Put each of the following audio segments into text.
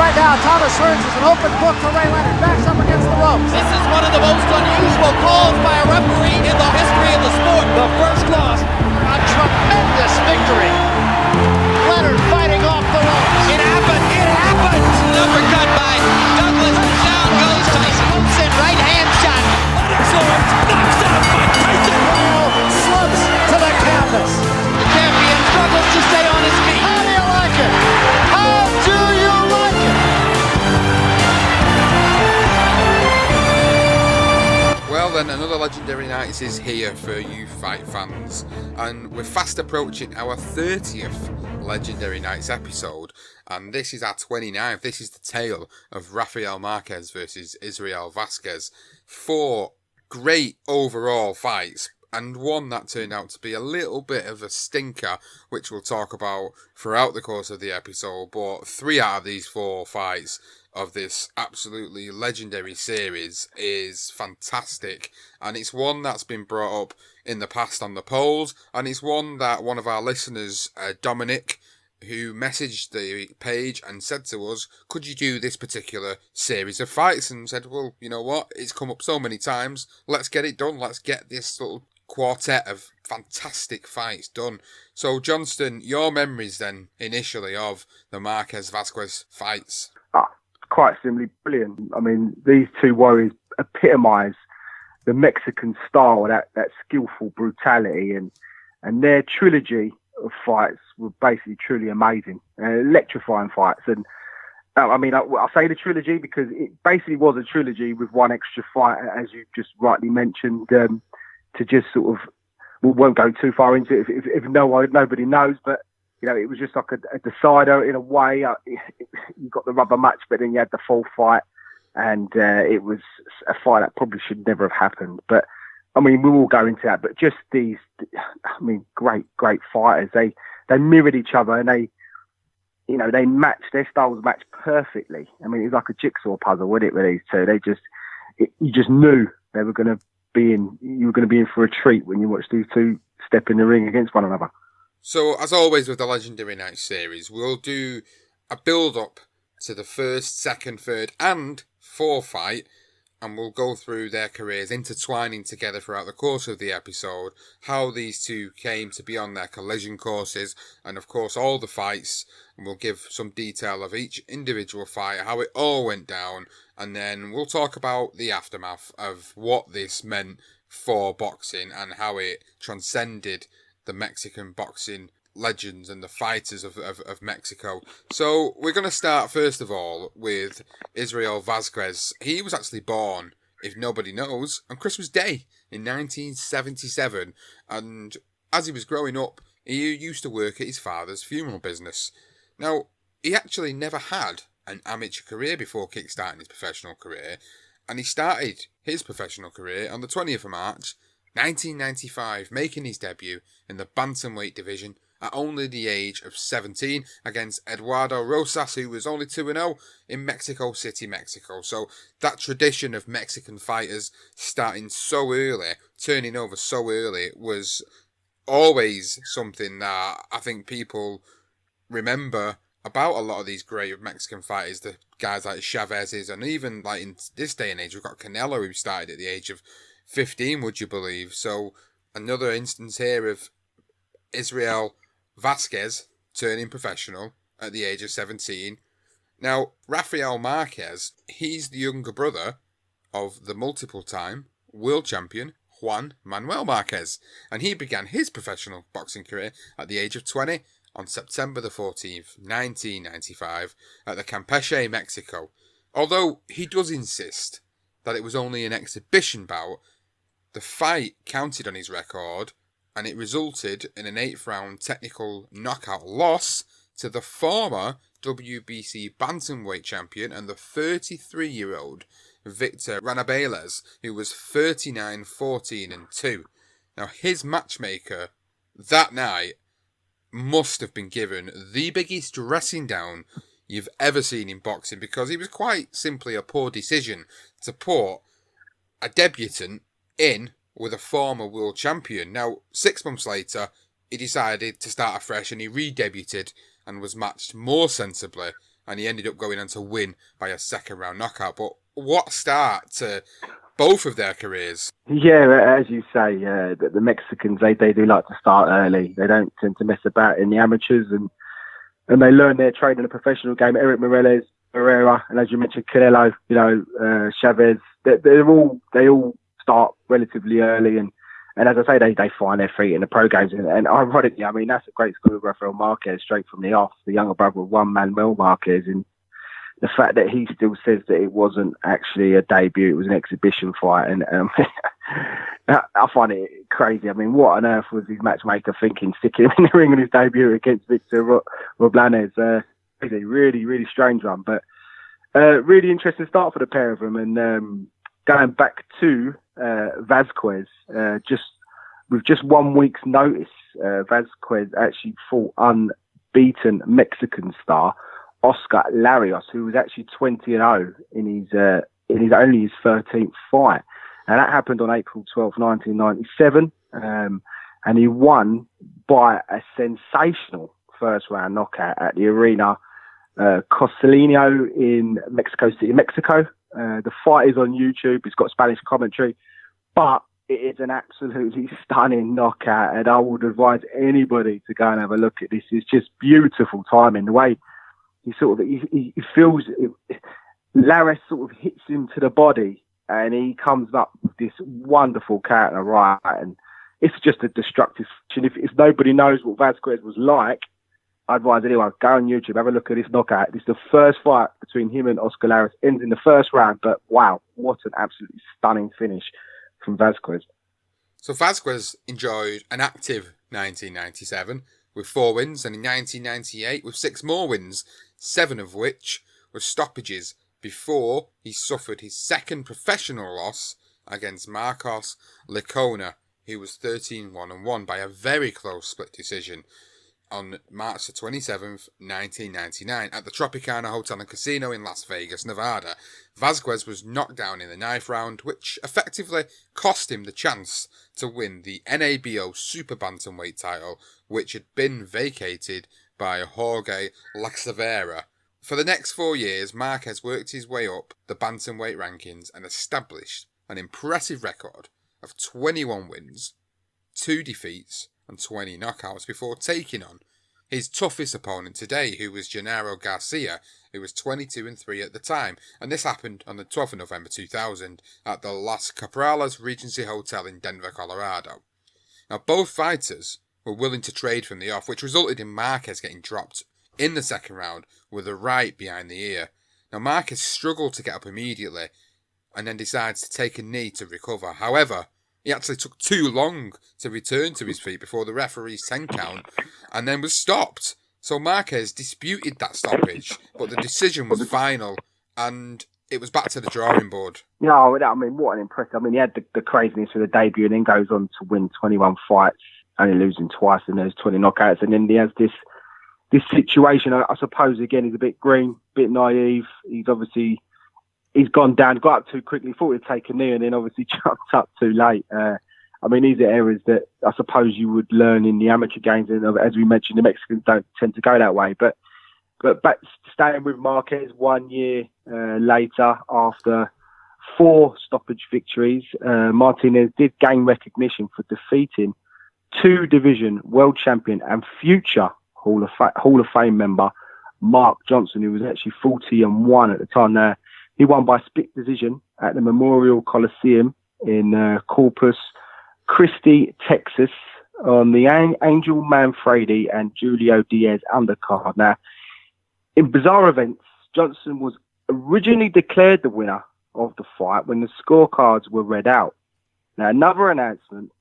right now. Thomas Hearns is an open book to Ray Leonard. Backs up against the ropes. This is one of the most unusual calls by a referee in the history of the sport. The first loss. A tremendous victory. Leonard fighting off the ropes. It happened. It happened. Uppercut by Douglas. Down goes Tyson. Hooks in right hand shot. Excellent. Knocks out by Tyson. Slumps to the canvas. The champion struggles to stay on his feet. How do you like it? How do you like it? Well then, another Legendary Nights is here for you fight fans, and we're fast approaching our 30th Legendary Nights episode, and this is our 29th. This is the tale of Rafael Márquez versus Israel Vazquez. 4 great overall fights, and one that turned out to be a little bit of a stinker, which we'll talk about throughout the course of the episode. But 3 out of these 4 fights of this absolutely legendary series is fantastic, and it's one that's been brought up in the past on the polls, and it's one that one of our listeners, Dominic, who messaged the page and said to us, could you do this particular series of fights? And said, well, you know what, it's come up so many times, let's get it done, let's get this little quartet of fantastic fights done. So Johnston, your memories then initially of the Marquez Vasquez fights? Quite simply brilliant. I mean, these two warriors epitomise the Mexican style, that skillful brutality, and their trilogy of fights were basically truly amazing, electrifying fights. And I mean, I'll say the trilogy because it basically was a trilogy with one extra fight, as you just rightly mentioned, to just sort of, we won't go too far into it if nobody knows, but you know, it was just like a decider in a way. You got the rubber match, but then you had the full fight, and it was a fight that probably should never have happened. But I mean, we will go into that. But just these, I mean, great fighters. They mirrored each other, and they matched, their styles matched perfectly. I mean, it was like a jigsaw puzzle, wasn't it, with these two? You just knew they were going to be in. You were going to be in for a treat when you watched these two step in the ring against one another. So, as always with the Legendary Nights series, we'll do a build-up to the first, second, third and fourth fight, and we'll go through their careers, intertwining together throughout the course of the episode, how these two came to be on their collision courses, and of course all the fights, and we'll give some detail of each individual fight, how it all went down, and then we'll talk about the aftermath of what this meant for boxing and how it transcended the Mexican boxing legends and the fighters of Mexico. So we're going to start first of all with Israel Vazquez. He was actually born, if nobody knows, on Christmas Day in 1977, and as he was growing up, he used to work at his father's funeral business. Now, he actually never had an amateur career before kickstarting his professional career, and he started his professional career on the 20th of March 1995, making his debut in the bantamweight division at only the age of 17 against Eduardo Rosas, who was only 2-0 in Mexico City, Mexico. So that tradition of Mexican fighters starting so early, turning over so early, was always something that I think people remember about a lot of these great Mexican fighters, the guys like Chavez's, and even like in this day and age, we've got Canelo, who started at the age of 15, would you believe? So another instance here of Israel Vazquez turning professional at the age of 17. Now, Rafael Márquez, he's the younger brother of the multiple-time world champion Juan Manuel Márquez, and he began his professional boxing career at the age of 20 on September the 14th, 1995, at the Campeche, Mexico. Although he does insist that it was only an exhibition bout, the fight counted on his record, and it resulted in an 8th round technical knockout loss to the former WBC bantamweight champion and the 33-year-old Victor Ranabales, who was 39-14-2. Now, his matchmaker that night must have been given the biggest dressing down you've ever seen in boxing, because it was quite simply a poor decision to put a debutant in with a former world champion. Now, 6 months later, he decided to start afresh and he re-debuted and was matched more sensibly and he ended up going on to win by a second-round knockout. But what start to both of their careers. Yeah, as you say, the Mexicans, they do like to start early. They don't tend to mess about in the amateurs, and they learn their trade in a professional game. Eric Morales, Herrera, and as you mentioned, Canelo, Chavez, they all start relatively early, and as I say, they find their feet in the pro games. And ironically, I mean, that's a great story of Rafael Marquez, straight from the off, the younger brother of one Manuel Marquez, and the fact that he still says that it wasn't actually a debut, it was an exhibition fight. And I find it crazy. I mean, what on earth was his matchmaker thinking, sticking him in the ring on his debut against Victor Roblanes? Really, really strange one. But really interesting start for the pair of them. And going back to Vazquez, with just 1 week's notice, Vazquez actually fought unbeaten Mexican star Oscar Larios, who was actually 20-0 in his only his 13th fight. And that happened on April 12, 1997. And he won by a sensational first round knockout at the Arena Costelino in Mexico City, Mexico. The fight is on YouTube. It's got Spanish commentary, but it is an absolutely stunning knockout. And I would advise anybody to go and have a look at this. It's just beautiful timing. The way he feels Laris sort of hits him to the body, and he comes up with this wonderful counter right, and it's just a destructive action. If nobody knows what Vazquez was like, I advise anyone, go on YouTube, have a look at this knockout. This is the first fight between him and Oscar Larios, ends in the first round, but wow, what an absolutely stunning finish from Vazquez. So Vazquez enjoyed an active 1997 with 4 wins, and in 1998 with 6 more wins, 7 of which were stoppages before he suffered his second professional loss against Marcos Licona, who was 13-1-1 by a very close split decision on March the 27th, 1999 at the Tropicana Hotel and Casino in Las Vegas, Nevada. Vazquez was knocked down in the 9th round, which effectively cost him the chance to win the NABO Super Bantamweight title, which had been vacated by Jorge Laxavera. For the next 4 years, Marquez worked his way up the bantamweight rankings and established an impressive record of 21 wins, 2 defeats and 20 knockouts before taking on his toughest opponent today, who was Gennaro Garcia, who was 22-3 at the time, and this happened on the 12th of November 2000 at the Las Capralas Regency Hotel in Denver, Colorado. Now, both fighters were willing to trade from the off, which resulted in Marquez getting dropped in the second round with a right behind the ear. Now, Marquez struggled to get up immediately and then decides to take a knee to recover. However, he actually took too long to return to his feet before the referee's 10 count and then was stopped. So Marquez disputed that stoppage, but the decision was final and it was back to the drawing board. No, I mean, what an impressive. I mean, he had the craziness for the debut and then goes on to win 21 fights, only losing twice, and there's 20 knockouts. And then he has this situation, I suppose, again, he's a bit green, a bit naive. He's gone down, got up too quickly, thought he'd take a knee, and then obviously jumped up too late. I mean, these are errors that I suppose you would learn in the amateur games, and as we mentioned, the Mexicans don't tend to go that way. But back staying with Marquez 1 year later, after 4 stoppage victories, Martinez did gain recognition for defeating 2-division world champion and future Hall of Fame member Mark Johnson, who was actually 40-1 at the time. Now, he won by split decision at the Memorial Coliseum in Corpus Christi, Texas, on the Angel Manfredi and Julio Diaz undercard. Now, in bizarre events, Johnson was originally declared the winner of the fight when the scorecards were read out. Now, another announcement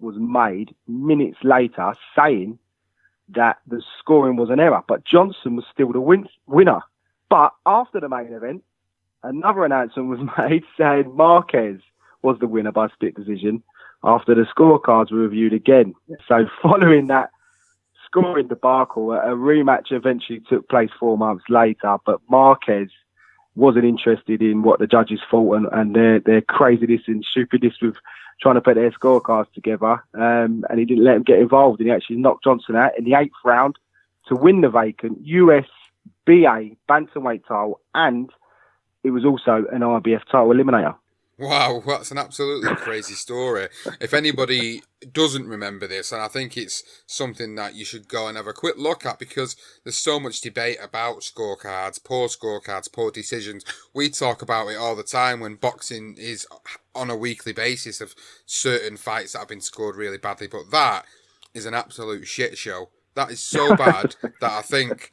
was made minutes later saying that the scoring was an error, but Johnson was still the winner. But after the main event, another announcement was made saying Marquez was the winner by split decision after the scorecards were reviewed again. So following that scoring debacle, a rematch eventually took place 4 months later, but Marquez wasn't interested in what the judges thought and their craziness and stupidness with trying to put their scorecards together, and he didn't let him get involved, and he actually knocked Johnson out in the 8th round to win the vacant US BA bantamweight title, and it was also an IBF title eliminator. Wow, that's an absolutely crazy story. If anybody doesn't remember this, and I think it's something that you should go and have a quick look at, because there's so much debate about scorecards, poor decisions. We talk about it all the time when boxing is on a weekly basis of certain fights that have been scored really badly, but that is an absolute shit show. That is so bad that I think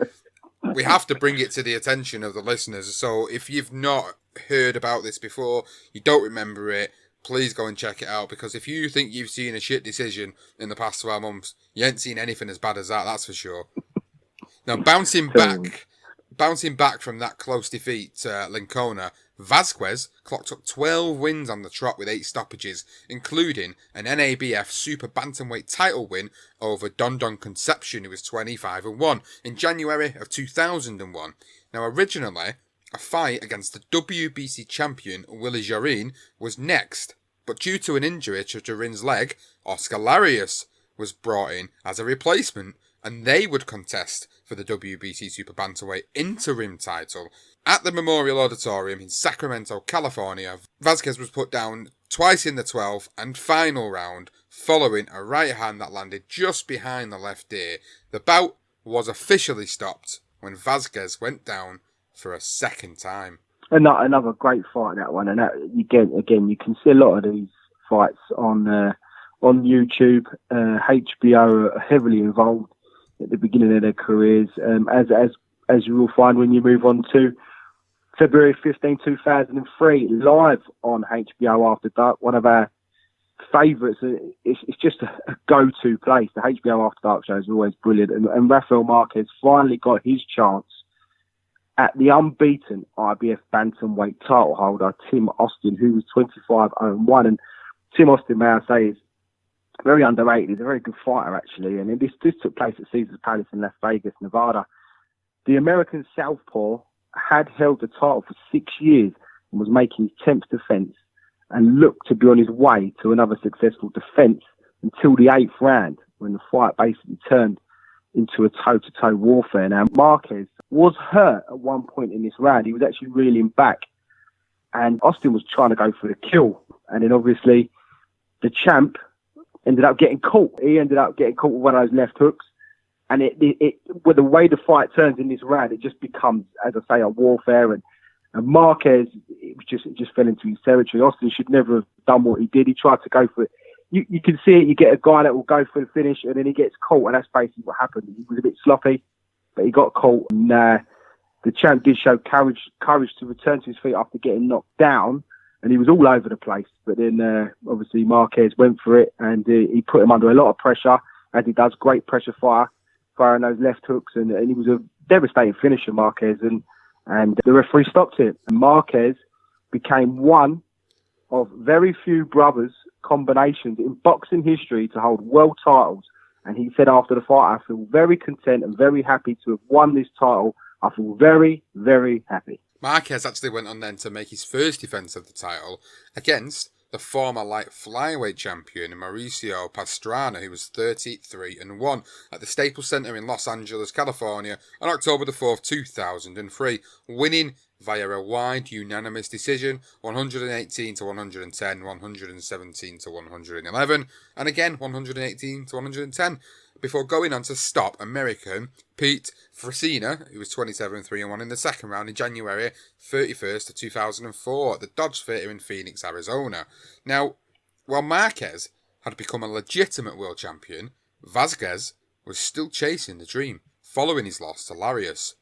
we have to bring it to the attention of the listeners. So if you've not heard about this before, you don't remember it, please go and check it out, because if you think you've seen a shit decision in the past 12 months, you ain't seen anything as bad as that, that's for sure. Now, bouncing back from that close defeat to Lincona, Vazquez clocked up 12 wins on the trot with 8 stoppages, including an NABF Super Bantamweight title win over Don Concepcion, who was 25-1, in January of 2001. Now, originally, a fight against the WBC champion Willie Jarine was next, but due to an injury to Jarine's leg, Oscar Larios was brought in as a replacement, and they would contest for the WBC Super Bantamweight interim title. At the Memorial Auditorium in Sacramento, California, Vazquez was put down twice in the 12th and final round, following a right hand that landed just behind the left ear. The bout was officially stopped when Vazquez went down for a second time. Another great fight, that one. And that, again, you can see a lot of these fights on YouTube. HBO are heavily involved at the beginning of their careers, as you will find when you move on to February 15, 2003, live on HBO After Dark, one of our favourites. It's just a go-to place. The HBO After Dark show is always brilliant. And Rafael Márquez finally got his chance at the unbeaten IBF bantamweight title holder, Tim Austin, who was 25-1. And Tim Austin, may I say, is very underrated. He's a very good fighter, actually. And this took place at Caesars Palace in Las Vegas, Nevada. The American Southpaw had held the title for 6 years and was making his 10th defence and looked to be on his way to another successful defence until the 8th round, when the fight basically turned into a toe-to-toe warfare. Now, Marquez was hurt at one point in this round. He was actually reeling back, and Austin was trying to go for the kill. And then obviously the champ ended up getting caught. He ended up getting caught with one of those left hooks. And with the way the fight turns in this round, it just becomes, as I say, a warfare. And Marquez, it just fell into his territory. Austin should never have done what he did. He tried to go for it. You can see it. You get a guy that will go for the finish, and then he gets caught, and that's basically what happened. He was a bit sloppy, but he got caught. And the champ did show courage to return to his feet after getting knocked down, and he was all over the place. But then, obviously, Marquez went for it, and he put him under a lot of pressure, as he does. Great pressure firing those left hooks, and he was a devastating finisher, Marquez, and the referee stopped it. And Marquez became one of very few brothers combinations in boxing history to hold world titles. And he said after the fight, I feel very content and very happy to have won this title. I feel very, very happy. Marquez actually went on then to make his first defence of the title against the former light flyweight champion Mauricio Pastrana, who was 33-1, at the Staples Center in Los Angeles, California, on October the 4th, 2003, winning via a wide unanimous decision, 118-110, 117-111, and again 118-110, before going on to stop American Pete Fresina, who was 27-3-1 in the second round in January 31st of 2004 at the Dodge Theatre in Phoenix, Arizona. Now, while Marquez had become a legitimate world champion, Vazquez was still chasing the dream, following his loss to Larios.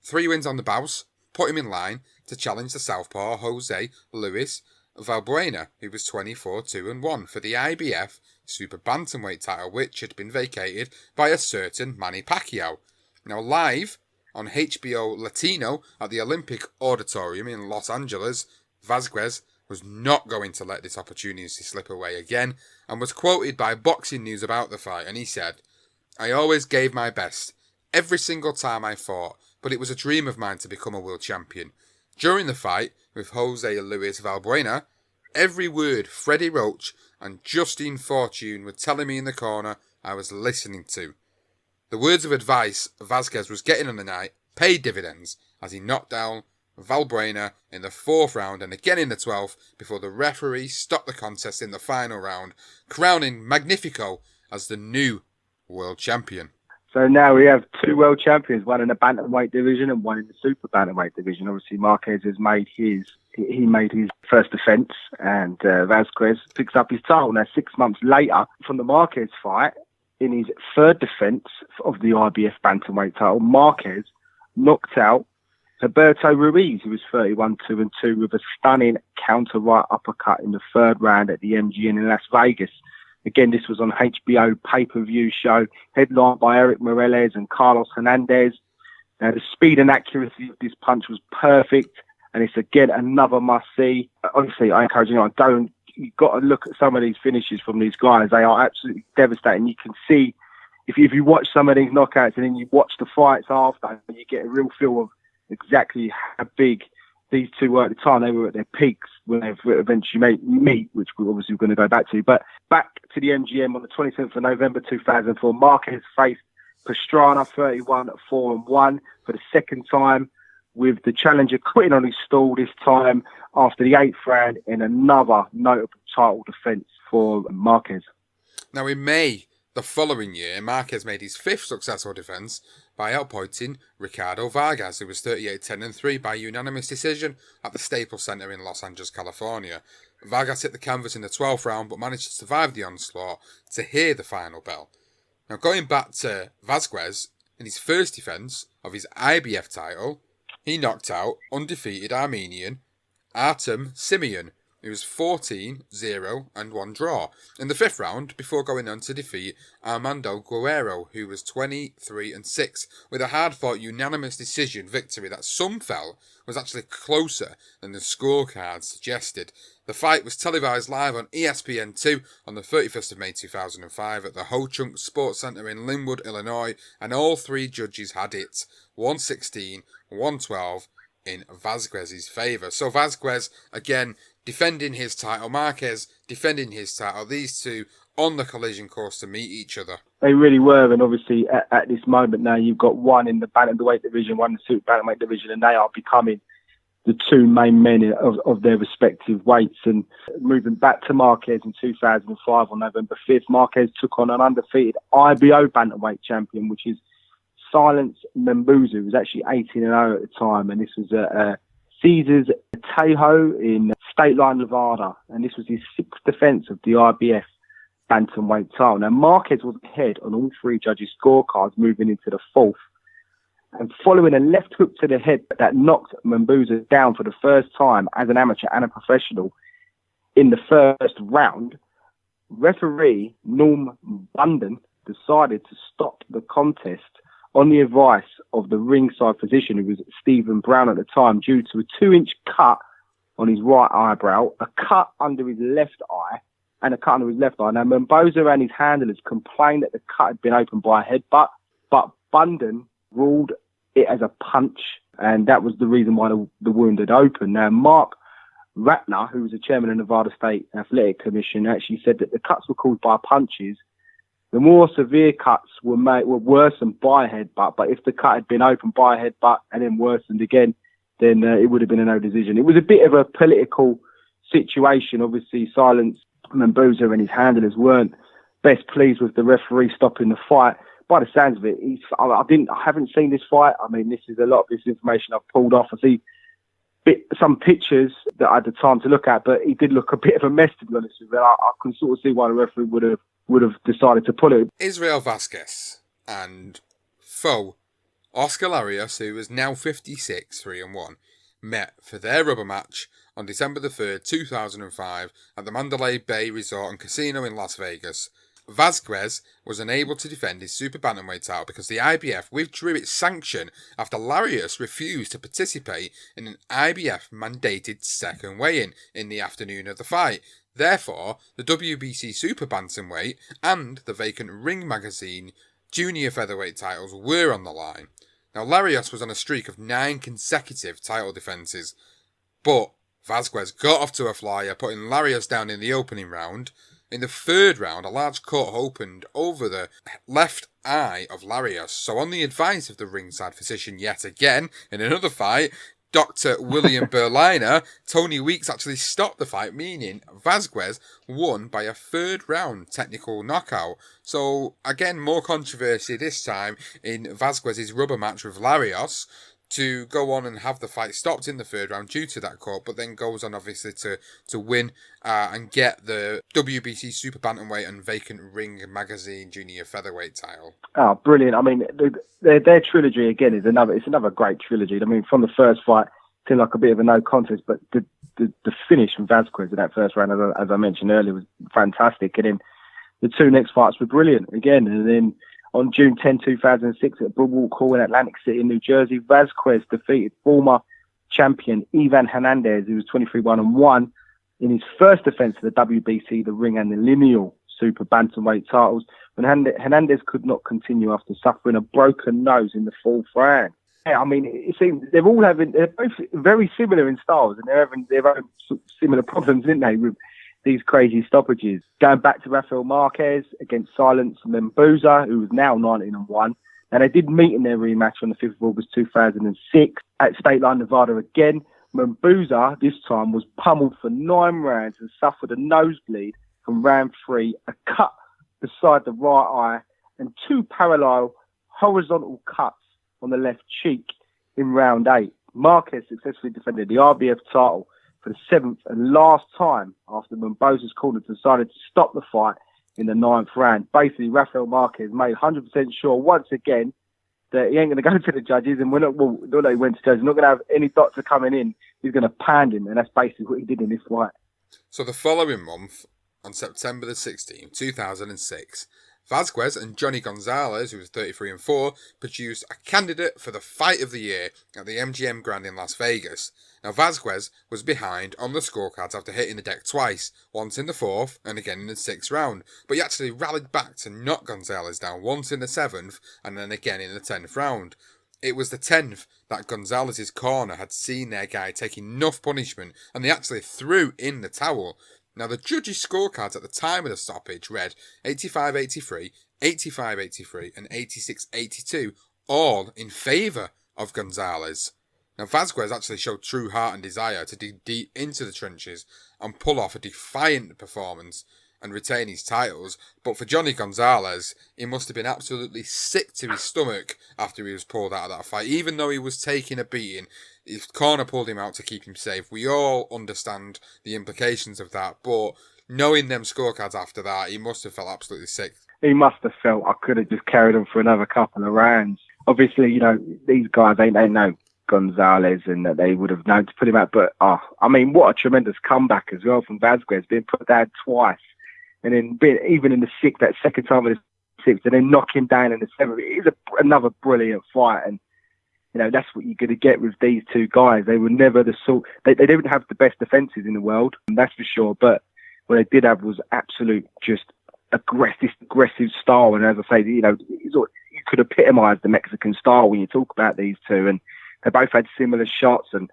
3 wins on the bounce put him in line to challenge the southpaw Jose Luis Valbuena, who was 24-2-1 for the IBF Super Bantamweight title, which had been vacated by a certain Manny Pacquiao. Now, live on HBO Latino at the Olympic Auditorium in Los Angeles, Vazquez was not going to let this opportunity slip away again, and was quoted by Boxing News about the fight, and he said, "I always gave my best, every single time I fought, but it was a dream of mine to become a world champion. During the fight with Jose Luis Valbuena, every word Freddie Roach and Justine Fortune were telling me in the corner I was listening to. The words of advice Vazquez was getting on the night paid dividends as he knocked down Valbuena in the 4th round and again in the 12th before the referee stopped the contest in the final round, crowning Magnifico as the new world champion. So now we have 2 world champions, one in the bantamweight division and one in the super bantamweight division. Obviously, Marquez has made his first defence, and Vazquez picks up his title. Now, 6 months later, from the Marquez fight, in his 3rd defence of the IBF bantamweight title, Marquez knocked out Roberto Ruiz, who was 31-2-2, with a stunning counter right uppercut in the 3rd round at the MGM in Las Vegas. Again, this was on HBO pay-per-view show, headlined by Eric Morales and Carlos Hernandez. Now, the speed and accuracy of this punch was perfect, and it's again another must-see. Honestly, I encourage you, you've got to look at some of these finishes from these guys. They are absolutely devastating. You can see, if you watch some of these knockouts and then you watch the fights after, you get a real feel of exactly how big these two were at the time. They were at their peaks when they eventually meet, which we're obviously going to go back to. But back to the MGM on the 27th of November 2004, Marquez faced Pastrana 31-4-1 for the 2nd time, with the challenger quitting on his stall this time after the 8th round in another notable title defence for Marquez. Now, in May the following year, Marquez made his 5th successful defence by outpointing Ricardo Vargas, who was 38-10-3 by unanimous decision at the Staples Center in Los Angeles, California. Vargas hit the canvas in the 12th round but managed to survive the onslaught to hear the final bell. Now, going back to Vazquez, in his first defence of his IBF title, he knocked out undefeated Armenian Artem Simeon, who was 14-0-1 draw in the 5th round before going on to defeat Armando Guerrero, who was 23-6, with a hard-fought unanimous decision victory that some felt was actually closer than the scorecard suggested. The fight was televised live on ESPN2 on the 31st of May 2005 at the Ho Chunk Sports Center in Linwood, Illinois, and all 3 judges had it 116-112 in Vazquez's favour. So Vazquez, again, defending his title, Marquez defending his title, these two on the collision course to meet each other. They really were, and obviously at this moment now you've got one in the bantamweight division, one in the super bantamweight division, and they are becoming the 2 main men of their respective weights. And moving back to Marquez in 2005 on November 5th, Marquez took on an undefeated IBO bantamweight champion, which is Silence Membuza, who was actually 18-0 at the time, and this was Caesars Tejo in State Line, Nevada, and this was his 6th defence of the IBF bantamweight title. Now, Marquez was ahead on all 3 judges' scorecards moving into the 4th, and following a left hook to the head that knocked Membuza down for the first time as an amateur and a professional in the 1st round, referee Norm Bunden decided to stop the contest on the advice of the ringside physician, who was Stephen Brown at the time, due to a 2-inch cut on his right eyebrow, a cut under his left eye, and a cut under his left eye. Now, Membuza and his handlers complained that the cut had been opened by a headbutt, but Bunden ruled it as a punch, and that was the reason why the wound had opened. Now, Mark Ratner, who was the chairman of the Nevada State Athletic Commission, actually said that the cuts were caused by punches. The more severe cuts were worsened by a headbutt, but if the cut had been opened by a headbutt and then worsened again, then it would have been a no decision. It was a bit of a political situation. Obviously, Silence Membuza and his handlers weren't best pleased with the referee stopping the fight. By the sounds of it, I haven't seen this fight. I mean, this is a lot of this information I've pulled off. I see some pictures that I had the time to look at, but he did look a bit of a mess, to be honest with you. I can sort of see why the referee would have decided to pull it. Israel Vazquez and foe Oscar Larios, who is now 56-3-1, met for their rubber match on December the 3rd, 2005 at the Mandalay Bay Resort and Casino in Las Vegas. Vazquez was unable to defend his super bantamweight title because the IBF withdrew its sanction after Larios refused to participate in an IBF-mandated second weigh-in in the afternoon of the fight. Therefore, the WBC Super Bantamweight and the vacant Ring Magazine junior featherweight titles were on the line. Now, Larios was on a streak of 9 consecutive title defences, but Vazquez got off to a flyer, putting Larios down in the opening round. In the third round, a large cut opened over the left eye of Larios. So on the advice of the ringside physician yet again, in another fight, Dr. William Berliner, Tony Weeks actually stopped the fight, meaning Vazquez won by a third round technical knockout. So again, more controversy this time in Vazquez's rubber match with Larios, to go on and have the fight stopped in the third round due to that cut, but then goes on obviously to win and get the WBC Super Bantamweight and Vacant Ring Magazine Junior Featherweight title. Oh, brilliant. I mean, their trilogy, again, is another great trilogy. I mean, from the first fight, it seemed like a bit of a no contest, but the finish from Vazquez in that first round, as I mentioned earlier, was fantastic. And then the two next fights were brilliant again. And then on June 10, 2006, at Boardwalk Hall in Atlantic City, New Jersey, Vazquez defeated former champion Ivan Hernandez, who was 23-1-1, in his first defence of the WBC, the ring and the lineal super bantamweight titles, when Hernandez could not continue after suffering a broken nose in the fourth round. Yeah, I mean, it seems they're both very similar in styles, and they're having their own similar problems, isn't they, with these crazy stoppages. Going back to Rafael Márquez against Silence Membuza, who was now 19-1. Now, they did meet in their rematch on the 5th of August 2006 at State Line, Nevada again. Membuza, this time, was pummeled for 9 rounds and suffered a nosebleed from round 3, a cut beside the right eye, and 2 parallel horizontal cuts on the left cheek in round 8. Marquez successfully defended the RBF title for the 7th and last time after Membuza's corner decided to stop the fight in the 9th round. Basically, Rafael Márquez made 100% sure once again that he ain't going to go to the judges, and although he went to judges, he's not going to have any doctor coming in. He's going to pound him, and that's basically what he did in this fight. So the following month, on September the 16th, 2006, Vazquez and Johnny Gonzalez, who was 33-4, produced a candidate for the fight of the year at the MGM Grand in Las Vegas. Now, Vazquez was behind on the scorecards after hitting the deck twice, once in the 4th and again in the 6th round, but he actually rallied back to knock Gonzalez down once in the 7th and then again in the 10th round. It was the 10th that Gonzalez's corner had seen their guy take enough punishment, and they actually threw in the towel. Now, the judges' scorecards at the time of the stoppage read 85-83, 85-83 and 86-82, all in favour of Gonzalez. Now, Vazquez actually showed true heart and desire to dig deep into the trenches and pull off a defiant performance and retain his titles, but for Johnny Gonzalez, he must have been absolutely sick to his stomach after he was pulled out of that fight. Even though he was taking a beating, his corner pulled him out to keep him safe. We all understand the implications of that, but knowing them scorecards after that, he must have felt absolutely sick. He must have felt I could have just carried him for another couple of rounds. Obviously, you know, these guys, they know Gonzalez and that they would have known to put him out, but I mean, what a tremendous comeback as well from Vazquez, being put down twice. And then even in the 6th, that second time in the 6th, and then knock him down in the 7th. It is another brilliant fight. And, you know, that's what you're going to get with these two guys. They were never the sort... They didn't have the best defences in the world, that's for sure. But what they did have was absolute just aggressive style. And as I say, you know, you could epitomise the Mexican style when you talk about these two. And they both had similar shots. And,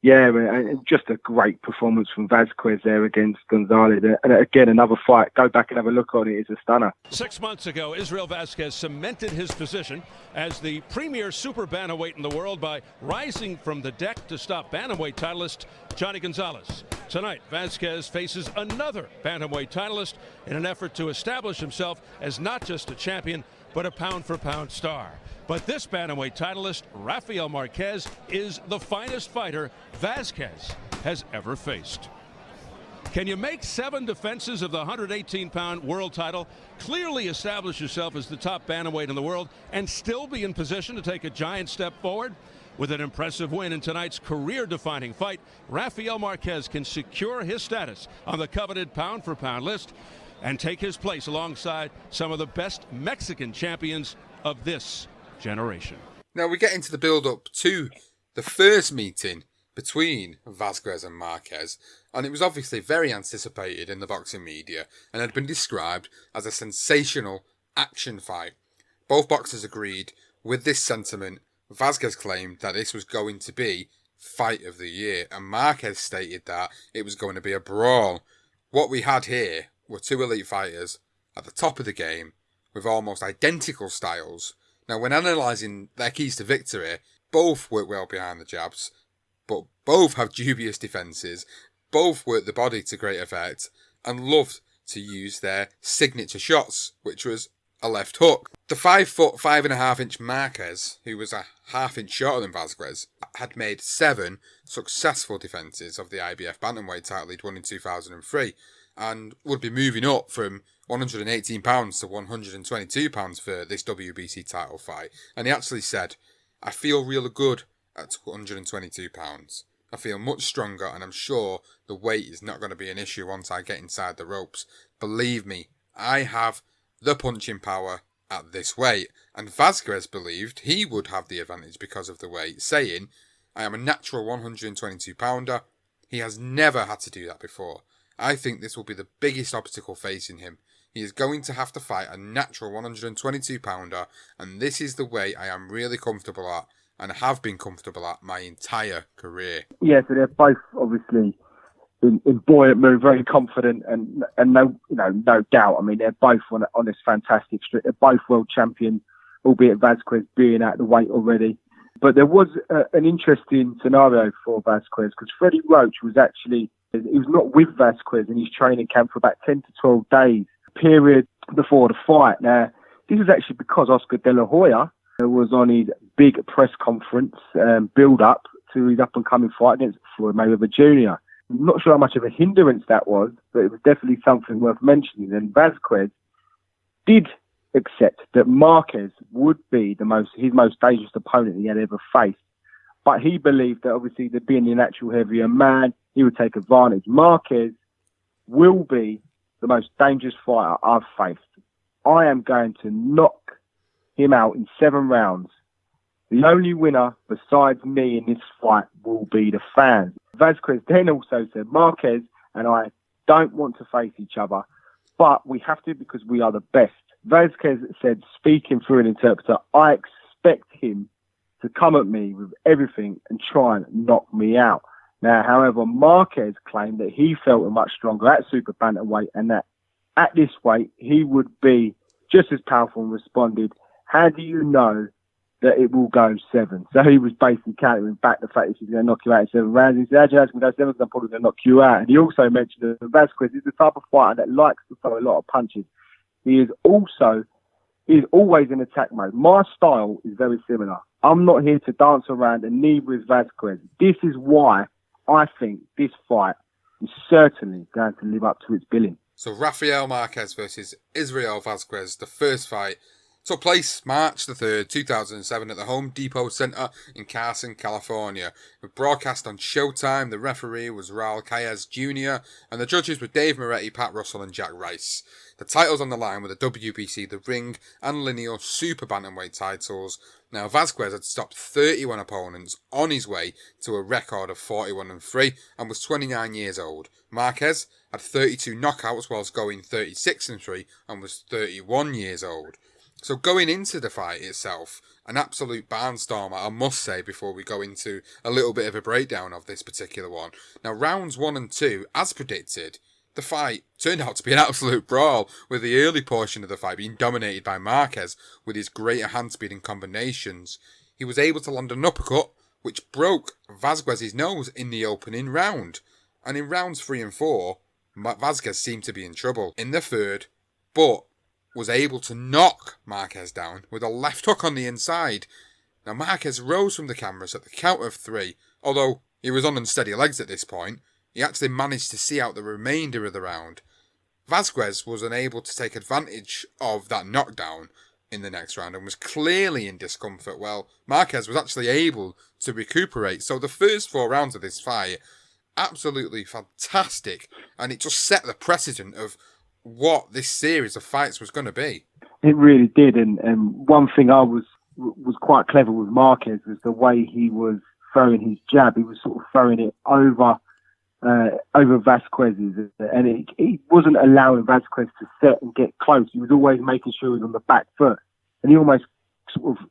yeah, and just a great performance from Vazquez there against Gonzalez. And again, another fight. Go back and have a look on it. It's a stunner. 6 months ago, Israel Vazquez cemented his position as the premier super bantamweight in the world by rising from the deck to stop bantamweight titleist Johnny Gonzalez. Tonight, Vazquez faces another bantamweight titleist in an effort to establish himself as not just a champion, but a pound-for-pound star. But this bantamweight titleist, Rafael Marquez, is the finest fighter Vazquez has ever faced. Can you make 7 defenses of the 118-pound world title, clearly establish yourself as the top bantamweight in the world, and still be in position to take a giant step forward? With an impressive win in tonight's career-defining fight, Rafael Marquez can secure his status on the coveted pound-for-pound list and take his place alongside some of the best Mexican champions of this generation. Now we get into the build-up to the first meeting between Vazquez and Marquez, and it was obviously very anticipated in the boxing media and had been described as a sensational action fight. Both boxers agreed with this sentiment. Vazquez claimed that this was going to be fight of the year, and Marquez stated that it was going to be a brawl. What we had here were two elite fighters at the top of the game with almost identical styles. Now, when analysing their keys to victory, both work well behind the jabs, but both have dubious defences, both work the body to great effect, and loved to use their signature shots, which was a left hook. The 5 foot 5.5 inch Marquez, who was a half inch shorter than Vazquez, had made 7 successful defences of the IBF bantamweight title he'd won in 2003, and would be moving up from £118 to £122 for this WBC title fight. And he actually said, "I feel really good at £122. I feel much stronger, and I'm sure the weight is not going to be an issue once I get inside the ropes. Believe me, I have the punching power at this weight." And Vazquez believed he would have the advantage because of the weight, saying, "I am a natural 122 pounder. He has never had to do that before. I think this will be the biggest obstacle facing him. He is going to have to fight a natural 122 pounder, and this is the weight I am really comfortable at and have been comfortable at my entire career." Yeah, so they're both obviously in buoyant mood, very confident, and no doubt. I mean, they're both on this fantastic streak. They're both world champion, albeit Vazquez being at the weight already. But there was an interesting scenario for Vazquez, because Freddie Roach was not with Vazquez in his training camp for about 10 to 12 days, period before the fight. Now, this is actually because Oscar De La Hoya was on his big press conference build-up to his up-and-coming fight against Floyd Mayweather Jr. I'm not sure how much of a hindrance that was, but it was definitely something worth mentioning. And Vazquez did accept that Marquez would be his most dangerous opponent he had ever faced. But he believed that obviously that being the natural heavier man, he would take advantage. Marquez will be the most dangerous fighter I've faced. I am going to knock him out in 7 rounds. The only winner besides me in this fight will be the fans. Vazquez then also said, "Marquez and I don't want to face each other, but we have to because we are the best." Vazquez said, speaking through an interpreter, "I expect him to come at me with everything and try and knock me out." Now, however, Marquez claimed that he felt much stronger at super bantamweight and that at this weight he would be just as powerful, and responded, "How do you know that it will go 7? So he was basically countering back the fact that he's going to knock you out in 7 rounds. He said, "How do you know it's going to go 7? Because I'm probably going to knock you out." And he also mentioned that Vazquez is the type of fighter that likes to throw a lot of punches. He is always in attack mode. My style is very similar. I'm not here to dance around, and neither is Vazquez. This is why I think this fight is certainly going to live up to its billing. So Rafael Marquez versus Israel Vazquez, the first fight, took place March the 3rd, 2007 at the Home Depot Center in Carson, California. It was broadcast on Showtime. The referee was Raul Caez Jr. and the judges were Dave Moretti, Pat Russell and Jack Rice. The titles on the line were the WBC, the Ring and Lineal Super Bantamweight titles. Now, Vazquez had stopped 31 opponents on his way to a record of 41-3 and was 29 years old. Marquez had 32 knockouts whilst going 36-3 and was 31 years old. So going into the fight itself, an absolute barnstormer, I must say, before we go into a little bit of a breakdown of this particular one. Now, rounds 1 and 2, as predicted, the fight turned out to be an absolute brawl, with the early portion of the fight being dominated by Marquez with his greater hand speed and combinations. He was able to land an uppercut, which broke Vazquez's nose in the opening round. And in rounds 3 and 4, Vazquez seemed to be in trouble in the third, but was able to knock Marquez down with a left hook on the inside. Now, Marquez rose from the cameras at the count of 3, although he was on unsteady legs at this point. He actually managed to see out the remainder of the round. Vazquez was unable to take advantage of that knockdown in the next round and was clearly in discomfort. Well, Marquez was actually able to recuperate. So the first 4 rounds of this fight, absolutely fantastic, and it just set the precedent of what this series of fights was going to be. It really did, and one thing I was quite clever with Marquez was the way he was throwing his jab. He was sort of throwing it over Vazquez's, and he wasn't allowing Vazquez to set and get close. He was always making sure he was on the back foot, and he almost sort of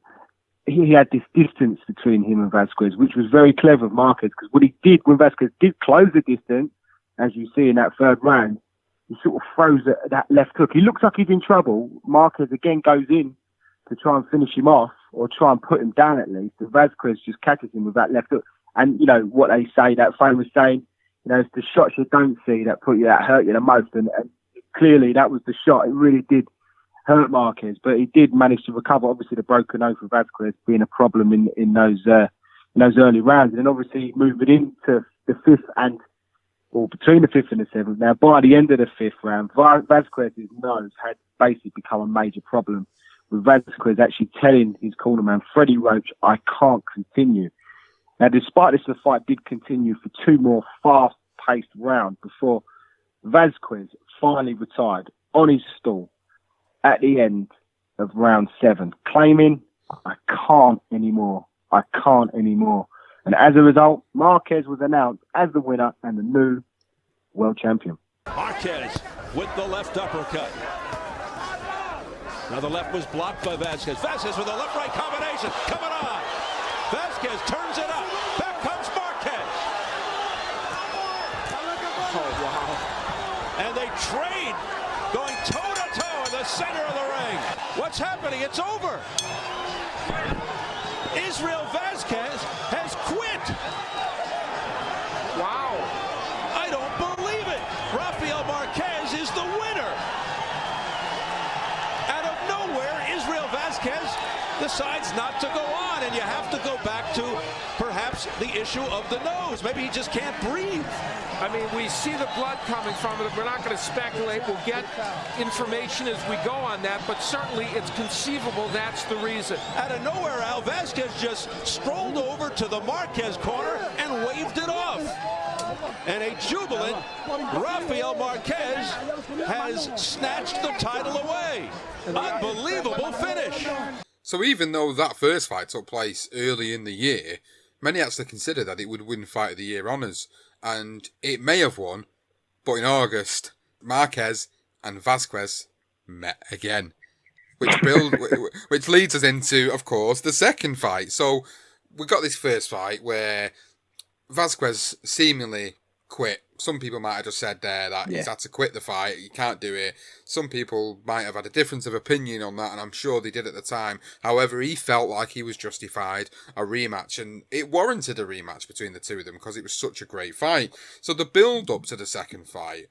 he had this distance between him and Vazquez, which was very clever of Marquez, because what he did when Vazquez did close the distance, as you see in that third round, he sort of throws that left hook. He looks like he's in trouble. Marquez again goes in to try and finish him off or try and put him down at least. And Vazquez just catches him with that left hook. And, you know, what they say, that famous saying, you know, it's the shots you don't see that hurt you the most. And clearly that was the shot. It really did hurt Marquez, but he did manage to recover. Obviously, the broken nose for Vazquez being a problem in those early rounds. And then obviously moving into the fifth between the fifth and the seventh. Now, by the end of the fifth round, Vazquez's nose had basically become a major problem, with Vazquez actually telling his cornerman, Freddie Roach, I can't continue. Now, despite this, the fight did continue for two more fast-paced rounds before Vazquez finally retired on his stool at the end of round 7, claiming, I can't anymore. I can't anymore. And as a result, Marquez was announced as the winner and the new world champion. Marquez with the left uppercut. Now the left was blocked by Vazquez. Vazquez with a left-right combination coming on. Vazquez turns it up. Back comes Marquez. Oh, wow. And they trade, going toe-to-toe in the center of the ring. What's happening? It's over. Israel Vazquez has quit. Wow. I don't believe it. Rafael Marquez is the winner. Out of nowhere, Israel Vazquez decides not to go on, and you have to go back to perhaps the issue of the nose. Maybe he just can't breathe. I mean, we see the blood coming from it. We're not going to speculate. We'll get information as we go on that, but certainly it's conceivable that's the reason. Out of nowhere, Al Vazquez just strolled over to the Marquez corner and waved it off. And a jubilant Rafael Marquez has snatched the title away. Unbelievable finish. So even though that first fight took place early in the year, many actually considered that it would win Fight of the Year honours. And it may have won, but in August, Marquez and Vasquez met again. Which leads us into, of course, the second fight. So we got this first fight where Vasquez seemingly quit. Some people might have just said there that he's had to quit the fight, he can't do it. Some people might have had a difference of opinion on that, and I'm sure they did at the time. However, he felt like he was justified a rematch, and it warranted a rematch between the two of them because it was such a great fight. So the build-up to the second fight,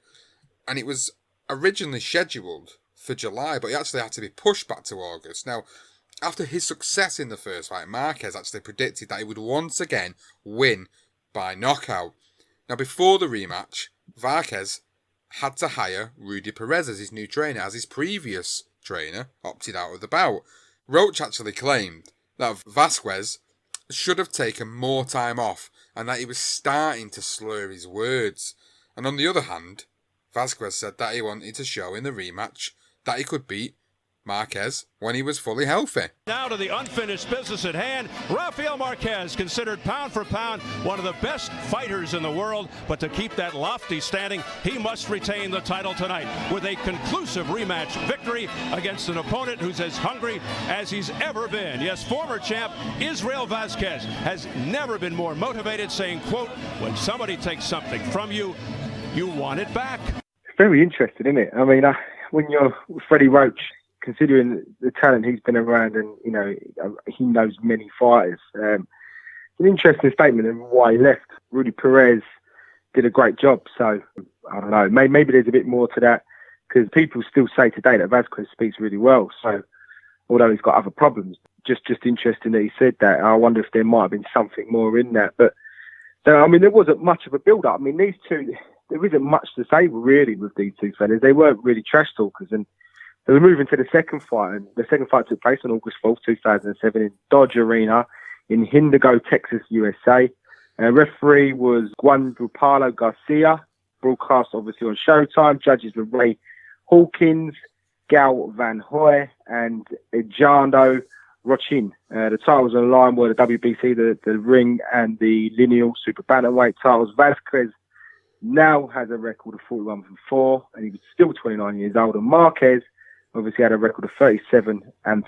and it was originally scheduled for July, but it actually had to be pushed back to August. Now, after his success in the first fight, Marquez actually predicted that he would once again win by knockout. Now, before the rematch, Vazquez had to hire Rudy Perez as his new trainer, as his previous trainer opted out of the bout. Roach actually claimed that Vasquez should have taken more time off and that he was starting to slur his words. And on the other hand, Vasquez said that he wanted to show in the rematch that he could beat Marquez when he was fully healthy. Now to the unfinished business at hand. Rafael Marquez, considered pound for pound one of the best fighters in the world, but to keep that lofty standing, he must retain the title tonight with a conclusive rematch victory against an opponent who's as hungry as he's ever been. Yes, former champ Israel Vazquez has never been more motivated, saying, quote, when somebody takes something from you, you want it back. It's very interesting, isn't it? I mean, when you're Freddie Roach, considering the talent he's been around and, you know, he knows many fighters. It's an interesting statement and why he left. Rudy Perez did a great job. So, I don't know, maybe there's a bit more to that because people still say today that Vazquez speaks really well. So, although he's got other problems, just interesting that he said that. I wonder if there might have been something more in that. But, so, I mean, there wasn't much of a build-up. I mean, these two, there isn't much to say really with these two fellas. They weren't really trash talkers, and they were moving to the second fight, and the second fight took place on August 4th, 2007 in Dodge Arena in Indigo, Texas, USA. Referee was Juan Pablo Garcia, broadcast obviously on Showtime. Judges were Ray Hawkins, Gal Van Hoy, and Ejando Rochin. The titles on the line were the WBC, the ring, and the lineal super bantamweight titles. Vazquez now has a record of 41-4, and he was still 29 years old. And Marquez obviously had a record of 37-3 and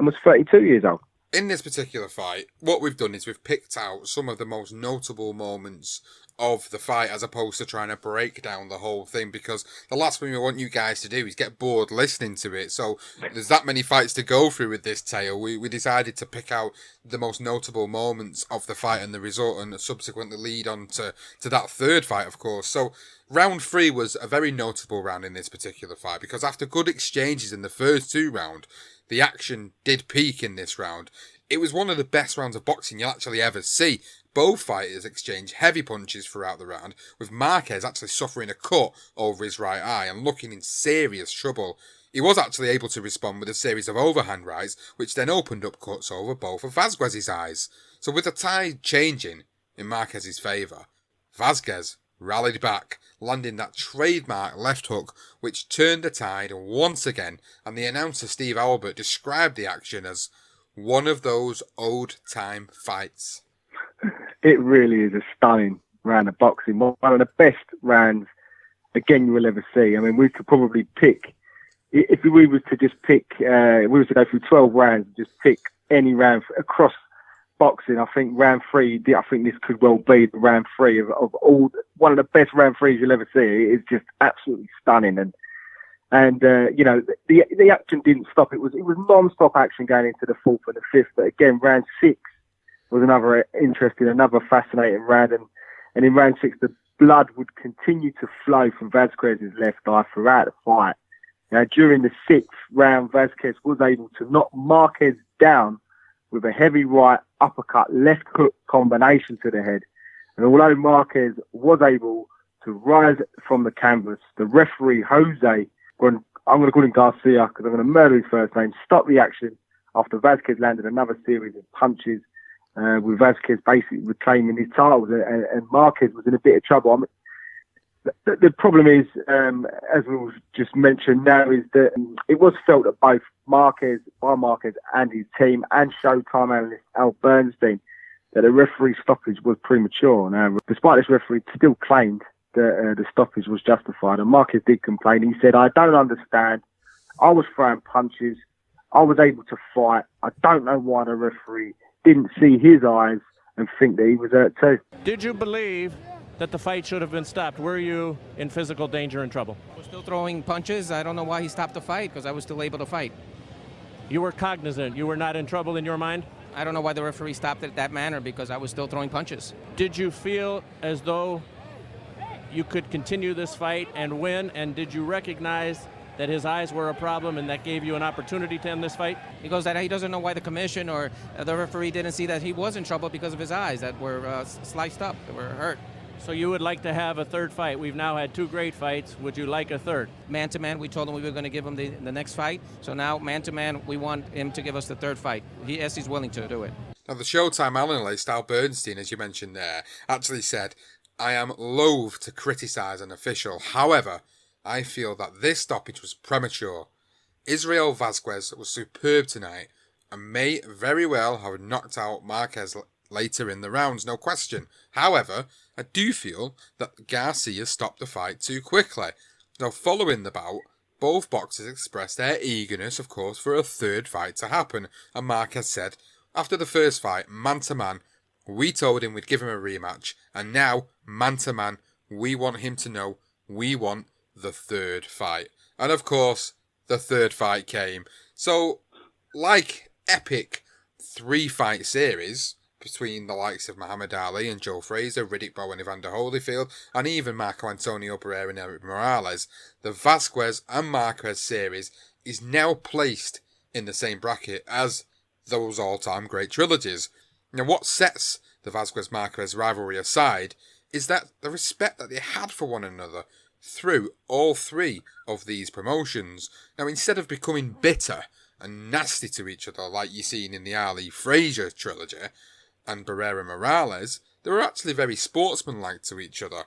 was 32 years old. In this particular fight, what we've done is we've picked out some of the most notable moments of the fight as opposed to trying to break down the whole thing, because the last thing we want you guys to do is get bored listening to it. So there's that many fights to go through with this tale. We decided to pick out the most notable moments of the fight and the result, and subsequently lead on to that third fight, of course. So round 3 was a very notable round in this particular fight, because after good exchanges in the first 2 rounds, the action did peak in this round. It was one of the best rounds of boxing you'll actually ever see. Both fighters exchanged heavy punches throughout the round, with Marquez actually suffering a cut over his right eye and looking in serious trouble. He was actually able to respond with a series of overhand rights, which then opened up cuts over both of Vazquez's eyes. So with the tide changing in Marquez's favour, Vazquez rallied back, landing that trademark left hook which turned the tide once again, and the announcer Steve Albert described the action as one of those old-time fights. It really is a stunning round of boxing. One of the best rounds, again, you will ever see. I mean, we could probably pick, if we was to just pick, we was to go through 12 rounds and just pick any round across boxing, I think round 3, I think this could well be the round 3 of all, one of the best round 3s you'll ever see. It's just absolutely stunning. And you know, the action didn't stop. It was non-stop action going into the 4th and the 5th. But again, round 6 was another interesting, another fascinating round. And in round 6, the blood would continue to flow from Vazquez's left eye throughout the fight. Now, during the 6th round, Vazquez was able to knock Marquez down with a heavy right uppercut, left hook combination to the head. And although Marquez was able to rise from the canvas, the referee, Jose, I'm going to call him Garcia because I'm going to murder his first name, stopped the action after Vazquez landed another series of punches, with Vazquez basically reclaiming his titles, and Marquez was in a bit of trouble. I mean, the problem is, as we just mentioned now, is that it was felt that both Marquez and his team and Showtime analyst Al Bernstein that the referee stoppage was premature. Now, despite this, referee still claimed that the stoppage was justified, and Marquez did complain. He said, "I don't understand. I was throwing punches. I was able to fight. I don't know why the referee didn't see his eyes and think that he was hurt too." Did you believe that the fight should have been stopped? Were you in physical danger and trouble? I was still throwing punches. I don't know why he stopped the fight, because I was still able to fight. You were cognizant. You were not in trouble in your mind? I don't know why the referee stopped it that manner, because I was still throwing punches. Did you feel as though you could continue this fight and win, and did you recognize that his eyes were a problem and that gave you an opportunity to end this fight? He goes that he doesn't know why the commission or the referee didn't see that he was in trouble because of his eyes that were sliced up, that were hurt. So you would like to have a third fight. We've now had 2 great fights. Would you like a third? Man-to-man, we told him we were going to give him the next fight. So now, man-to-man, we want him to give us the third fight. Yes, he's willing to do it. Now, the Showtime analyst Al Bernstein, as you mentioned there, actually said, "I am loath to criticise an official. However, I feel that this stoppage was premature. Israel Vazquez was superb tonight and may very well have knocked out Marquez later in the rounds, no question. However, I do feel that Garcia stopped the fight too quickly." Now, following the bout, both boxers expressed their eagerness, of course, for a third fight to happen, and Marquez said, "After the first fight, man-to-man, we told him we'd give him a rematch, and now, man-to-man, we want him to know we want the third fight." And of course, the third fight came. So, like epic 3-fight series between the likes of Muhammad Ali and Joe Frazier, Riddick Bowe and Evander Holyfield, and even Marco Antonio Barrera and Eric Morales, the Vazquez and Marquez series is now placed in the same bracket as those all-time great trilogies. Now, what sets the Vazquez-Marquez rivalry aside is that the respect that they had for one another through all 3 of these promotions. Now, instead of becoming bitter and nasty to each other like you've seen in the Ali Frazier trilogy and Barrera Morales, they were actually very sportsmanlike to each other.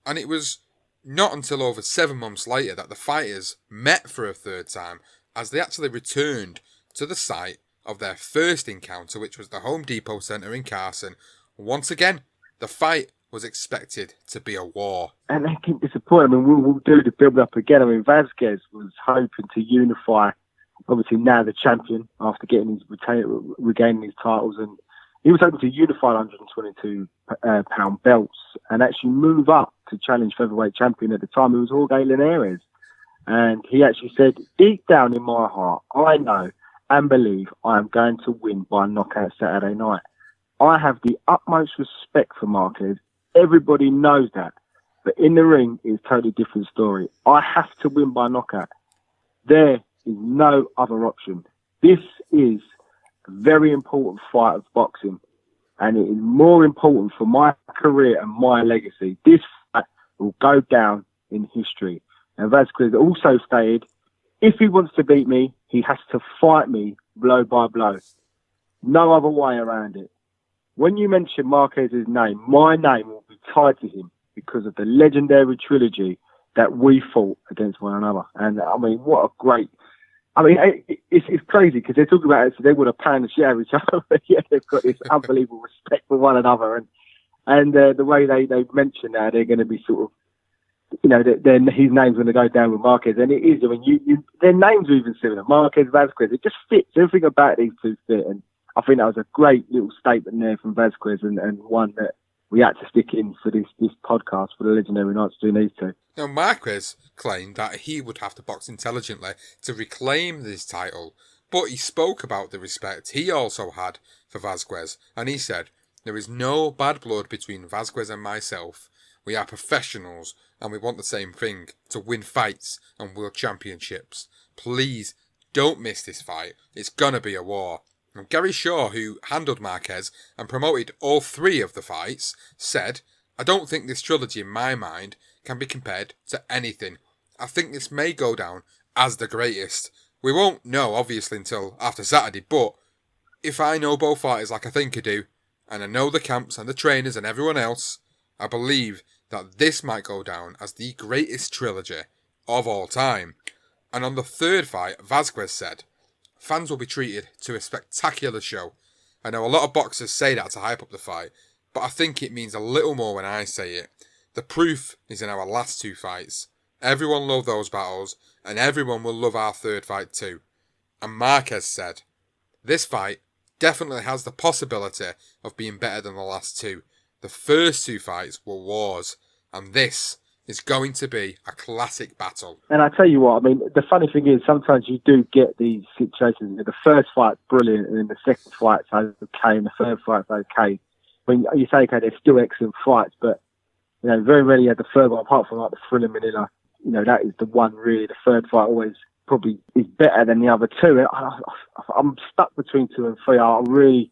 And it was not until over 7 months later that the fighters met for a third time, as they actually returned to the site of their first encounter, which was the Home Depot Center in Carson. Once again, the fight was expected to be a war. And they keep disappointing. I mean, we'll do the build-up again. I mean, Vazquez was hoping to unify obviously now the champion after getting regaining his titles, and he was able to unify 122 pound belts and actually move up to challenge featherweight champion at the time. It was Jorge Linares, and he actually said, deep down in my heart, I know and believe I am going to win by knockout Saturday night. I have the utmost respect for Marquez. Everybody knows that. But in the ring, it's a totally different story. I have to win by knockout. There is no other option. This is a very important fight of boxing, and it is more important for my career and my legacy. This fight will go down in history. And Vazquez also stated, if he wants to beat me, he has to fight me blow by blow. No other way around it. When you mention Marquez's name, my name will be tied to him because of the legendary trilogy that we fought against one another. And I mean, what a great... I mean, it's crazy because they're talking about it, so they would have pound the shit out of each other. But yeah, they've got this unbelievable respect for one another. And the way they mention that they're going to be sort of, you know, then his name's going to go down with Marquez. And it is, I mean, their names are even similar. Marquez, Vazquez, it just fits. Everything about these two fit. And I think that was a great little statement there from Vazquez, and one that we had to stick in for this podcast for the legendary Nights doing these two. Now, Marquez claimed that he would have to box intelligently to reclaim this title, but he spoke about the respect he also had for Vazquez, and he said, there is no bad blood between Vazquez and myself. We are professionals, and we want the same thing, to win fights and world championships. Please, don't miss this fight. It's gonna be a war. And Gary Shaw, who handled Marquez and promoted all three of the fights, said, I don't think this trilogy in my mind can be compared to anything. I think this may go down as the greatest. We won't know, obviously, until after Saturday, but if I know both fighters like I think I do, and I know the camps and the trainers and everyone else, I believe that this might go down as the greatest trilogy of all time. And on the third fight, Vazquez said, fans will be treated to a spectacular show. I know a lot of boxers say that to hype up the fight, but I think it means a little more when I say it. The proof is in our last two fights. Everyone loved those battles, and everyone will love our third fight too. And Marquez said, this fight definitely has the possibility of being better than the last two. The first two fights were wars, and this is going to be a classic battle. And I tell you what, I mean, the funny thing is sometimes you do get these situations. The first fight's brilliant, and then the second fight's okay, and the third fight's okay. When you say, okay, they're still excellent fights, but, you know, very rarely had the third one, apart from like the Thriller Manila, you know, that is the one really. The third fight always probably is better than the other two. I'm stuck between 2 and 3. I really,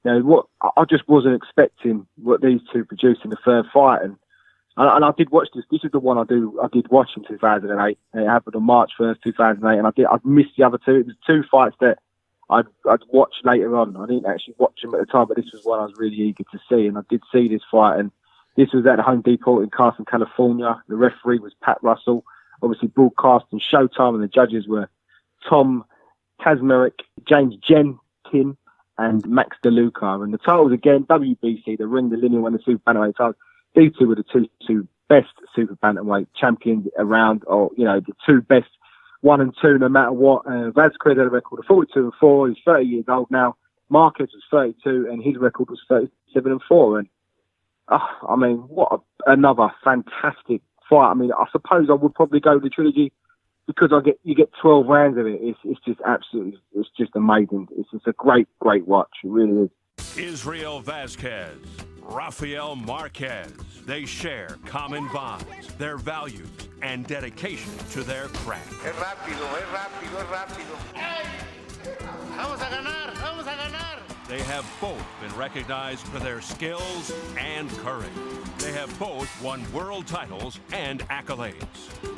you know, I just wasn't expecting what these two produced in the third fight. And I did watch this. This is the one I did watch in 2008. It happened on March 1st, 2008, and I'd missed the other two. It was 2 fights that I'd watch later on. I didn't actually watch them at the time, but this was one I was really eager to see, and I did see this fight. And this was at the Home Depot in Carson, California. The referee was Pat Russell, obviously broadcast on Showtime, and the judges were Tom Kazmarek, James Jenkin, and Max DeLuca. And the titles again, WBC, the ring, the lineal, and the super bantamweight titles. These two were the two best super bantamweight champions around, or, you know, the two best 1 and 2 no matter what. Vazquez had a record of 42-4. He's 30 years old now. Marquez was 32, and his record was 37-4. And I mean, what another fantastic fight. I mean, I suppose I would probably go with the trilogy because you get 12 rounds of it. It's just absolutely, it's just amazing. It's just a great watch. It really is. Israel Vazquez, Rafael Marquez. They share common bonds, their values, and dedication to their craft. Es rápido. Vamos a ganar. They have both been recognized for their skills and courage. They have both won world titles and accolades.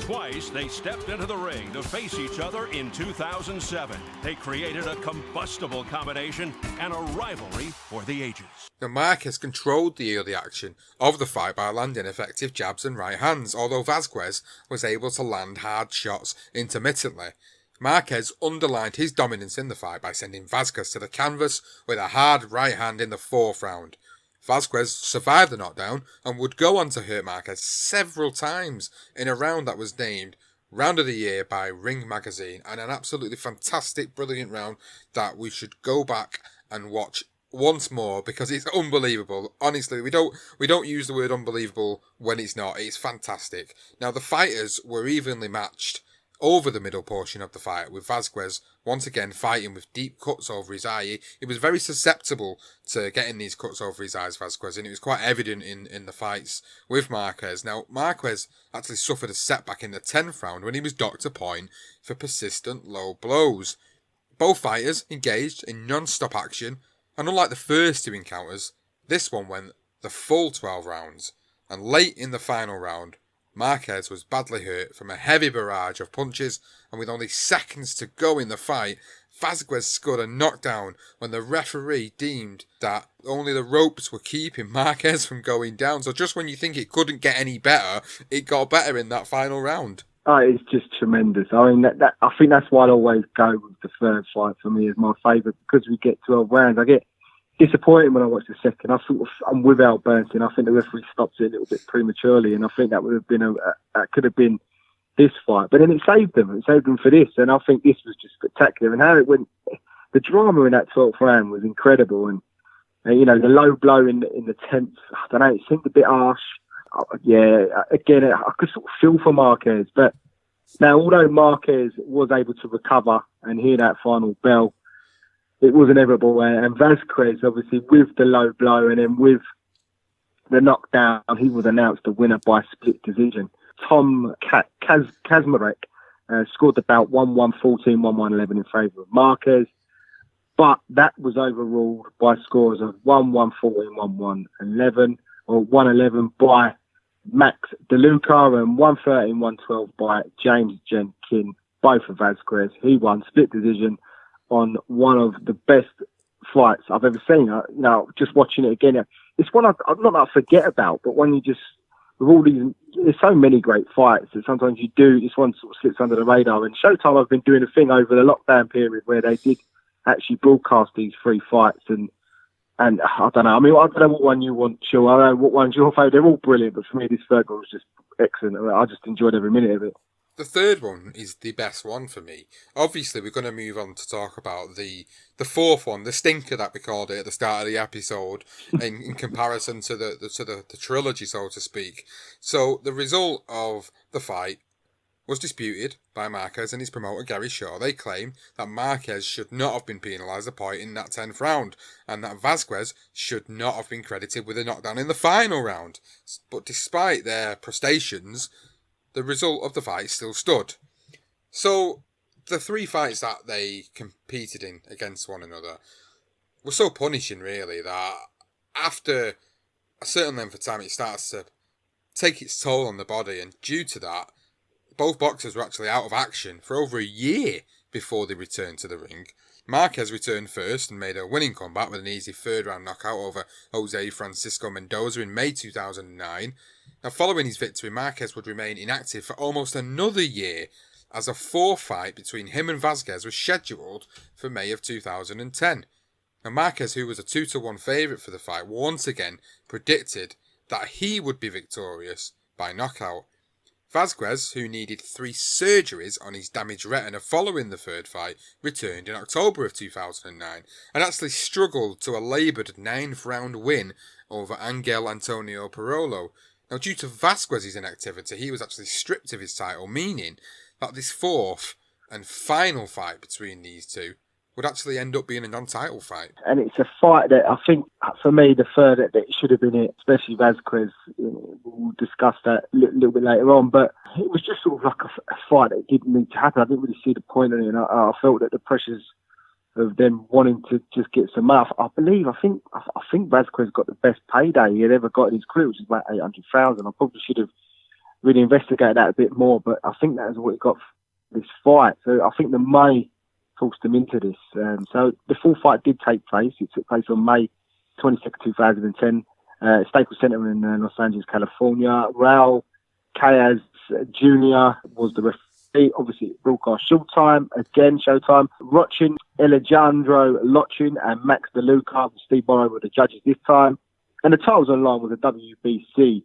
Twice they stepped into the ring to face each other in 2007. They created a combustible combination and a rivalry for the ages. Now, Marquez controlled the early action of the fight by landing effective jabs and right hands, although Vazquez was able to land hard shots intermittently. Marquez underlined his dominance in the fight by sending Vazquez to the canvas with a hard right hand in the 4th round. Vazquez survived the knockdown and would go on to hurt Marquez several times in a round that was named Round of the Year by Ring Magazine, and an absolutely fantastic, brilliant round that we should go back and watch once more because it's unbelievable. Honestly, we don't use the word unbelievable when it's not. It's fantastic. Now, the fighters were evenly matched over the middle portion of the fight, with Vazquez once again fighting with deep cuts over his eye. He was very susceptible to getting these cuts over his eyes, Vazquez, and it was quite evident in the fights with Marquez. Now, Marquez actually suffered a setback in the 10th round when he was docked to point for persistent low blows. Both fighters engaged in non-stop action, and unlike the first two encounters, this one went the full 12 rounds. And late in the final round, Marquez was badly hurt from a heavy barrage of punches, and with only seconds to go in the fight, Vazquez scored a knockdown when the referee deemed that only the ropes were keeping Marquez from going down. So just when you think it couldn't get any better, it got better in that final round. Oh, it's just tremendous. I mean, I think that's why I always go with the third fight for me as my favourite, because we get 12 rounds. I get disappointed when I watch the second. I'm without Bernstein. I think the referee stopped it a little bit prematurely, and I think that would have been could have been this fight. But then it saved them. It saved them for this, and I think this was just spectacular. And how it went, the drama in that 12th round was incredible. And you know, the low blow in the 10th, I don't know, it seemed a bit harsh. Yeah, again, I could sort of feel for Marquez. But now, although Marquez was able to recover and hear that final bell, it was inevitable. And Vazquez, obviously, with the low blow and then with the knockdown, he was announced the winner by split decision. Tom Kazmarek scored the bout 1-1-14, 1-1-11 in favour of Marquez. But that was overruled by scores of 1-1-14, 1-1-11, or 1-11 by Max DeLuca and 1-13, 1-12 by James Jenkin, both of Vazquez. He won split decision on one of the best fights I've ever seen. You know, just watching it again, it's one I'm not that I forget about, but when you just, with all these, there's so many great fights that sometimes you do, this one sort of slips under the radar. And Showtime have been doing a thing over the lockdown period where they did actually broadcast these three fights, and I don't know. I mean, I don't know what one you want, Chill. I don't know what one's your favourite. They're all brilliant, but for me, this third one was just excellent. I just enjoyed every minute of it. The third one is the best one for me. Obviously, we're going to move on to talk about the fourth one, the stinker that we called it at the start of the episode, in comparison to the trilogy, so to speak. So the result of the fight was disputed by Marquez and his promoter Gary Shaw. They claim that Marquez should not have been penalised a point in that 10th round, and that Vazquez should not have been credited with a knockdown in the final round. But despite their prestations, the result of the fight still stood. So the three fights that they competed in against one another were so punishing, really, that after a certain length of time it starts to take its toll on the body, and due to that, both boxers were actually out of action for over a year before they returned to the ring. Marquez returned first and made a winning comeback with an easy third-round knockout over Jose Francisco Mendoza in May 2009. Now, following his victory, Marquez would remain inactive for almost another year, as a fourth fight between him and Vazquez was scheduled for May of 2010. Now, Marquez, who was a 2-1 favourite for the fight, once again predicted that he would be victorious by knockout. Vazquez, who needed 3 surgeries on his damaged retina following the third fight, returned in October of 2009 and actually struggled to a laboured 9th round win over Angel Antonio Parolo. Now, due to Vazquez's inactivity, he was actually stripped of his title, meaning that this fourth and final fight between these two would actually end up being a non-title fight. And it's a fight that I think, for me, the third that it should have been it, especially Vazquez. We'll discuss that a little bit later on, but it was just sort of like a fight that didn't need to happen. I didn't really see the point in it, and I felt that the pressures of them wanting to just get some money. I think Vazquez got the best payday he had ever got in his career, which is about $800,000. I probably should have really investigated that a bit more, but I think that is what he got for this fight. So I think the May forced him into this. So the full fight did take place. It took place on May 22nd, 2010, Staples Center in Los Angeles, California. Raul Cayaz Jr. was the referee. Obviously, broadcast Showtime, again Showtime. Rochin, Alejandro Lochin and Max DeLuca, Steve Morrow were the judges this time. And the titles on line was a WBC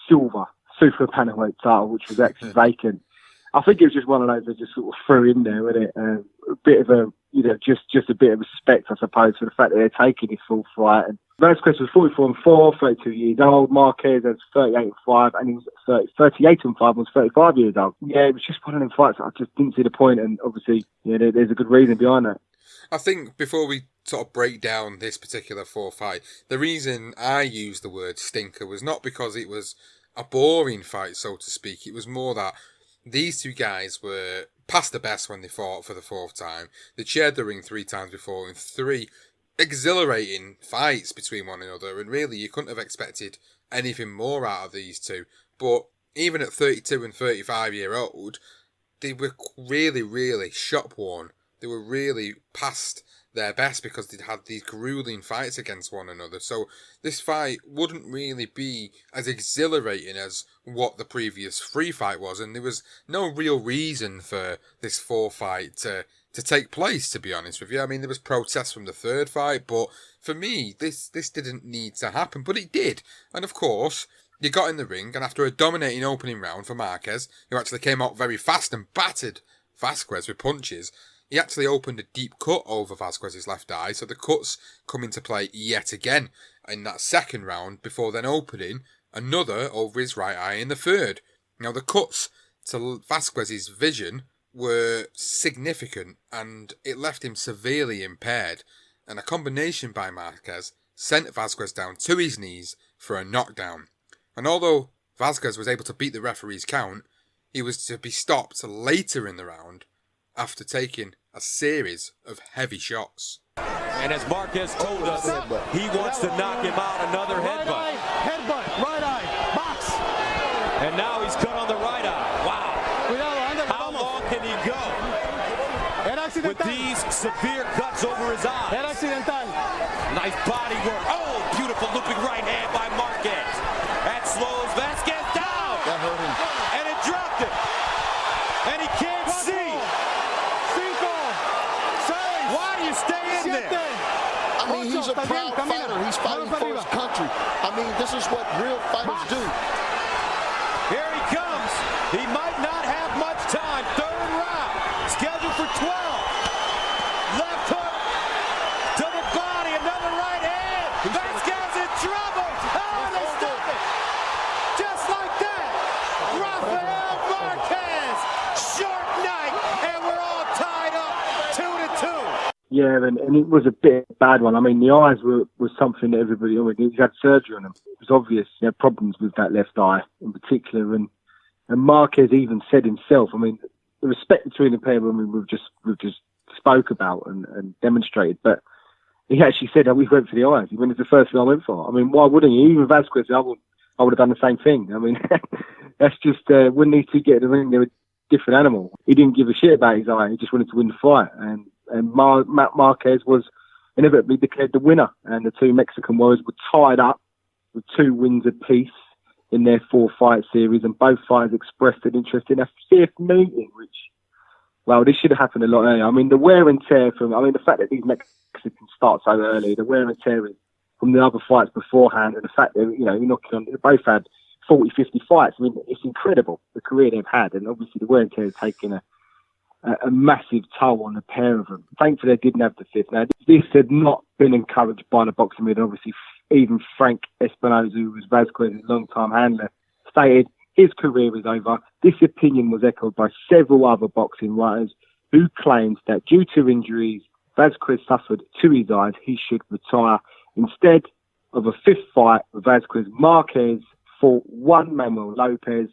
Silver Super Bantamweight title, which was actually vacant. I think it was just one of those they just sort of threw in there, wasn't it? A bit of a, just a bit of respect, I suppose, for the fact that they're taking this full fight. And Vazquez was 44-4, 32 years old. Marquez was 38-5, and he was 38-5, was 35 years old. Yeah, it was just one of them fights. I just didn't see the point, and obviously, there's a good reason behind that. I think before we sort of break down this particular 4 fight, the reason I used the word stinker was not because it was a boring fight, so to speak. It was more that these two guys were past the best when they fought for the 4th time. They'd shared the ring 3 times before in 3 exhilarating fights between one another, and really you couldn't have expected anything more out of these two. But even at 32 and 35-year-old, they were really, really shop-worn. They were really past their best because they'd had these grueling fights against one another. So this fight wouldn't really be as exhilarating as what the previous 3 fight was, and there was no real reason for this 4 fight to take place, to be honest with you. I mean, there was protests from the 3rd fight, but for me, this didn't need to happen, but it did. And of course, you got in the ring, and after a dominating opening round for Marquez, who actually came out very fast and battered Vasquez with punches, he actually opened a deep cut over Vasquez's left eye, so the cuts come into play yet again in that 2nd round, before then opening another over his right eye in the 3rd. Now, the cuts to Vasquez's vision were significant, and it left him severely impaired, and a combination by Marquez sent Vasquez down to his knees for a knockdown. And although Vasquez was able to beat the referee's count, he was to be stopped later in the round after taking a series of heavy shots. And as Marquez told us, he wants to knock him out. Another headbutt. Headbutt, right eye, box. And now he's cut on the right eye. Wow. How long can he go with these severe cuts over his eyes? Nice body work. Oh, beautiful looping right hand by Marquez. That slows Vasquez down. That hurt him. And it dropped him. And he can't see. Why do you stay in there? I mean, he's a proud fighter. He's fighting for his country. I mean, this is what real fighters do. Here he comes. He might not have much time. 3rd round. Scheduled for 12. Left hook to the body. Another right hand. Vasquez in trouble. Oh, they stop it. Just like that. Rafael Márquez. Short night. And we're all tied up 2-2. Yeah, and it was a bit bad one. I mean, the eyes were something that everybody, he had surgery on them. It was obvious he had problems with that left eye in particular. And Marquez even said himself, I mean, the respect between the pair, we've just spoke about and demonstrated. But he actually said that we went for the eyes. He went as the first thing I went for. I mean, why wouldn't he? Even Vazquez, I would have done the same thing. I mean, that's just, when these two get in the ring, they're a different animal. He didn't give a shit about his eye. He just wanted to win the fight. And Marquez was inevitably declared the winner, and the 2 Mexican warriors were tied up with 2 wins apiece in their 4-fight series, and both fighters expressed an interest in a 5th meeting, which, well, this should have happened a lot earlier. I mean, the wear and tear the fact that these Mexicans start so early, the wear and tear from the other fights beforehand, and the fact that, you're knocking on, they both had 40, 50 fights. I mean, it's incredible, the career they've had, and obviously the wear and tear has taken a massive toll on the pair of them. Thankfully, they didn't have the 5th. Now, this had not been encouraged by the boxing media. Obviously, even Frank Espinosa, who was Vazquez's long-time handler, stated his career is over. This opinion was echoed by several other boxing writers who claimed that due to injuries Vazquez suffered to his eyes, he should retire. Instead of a 5th fight with Vazquez, Marquez fought Juan Manuel Lopez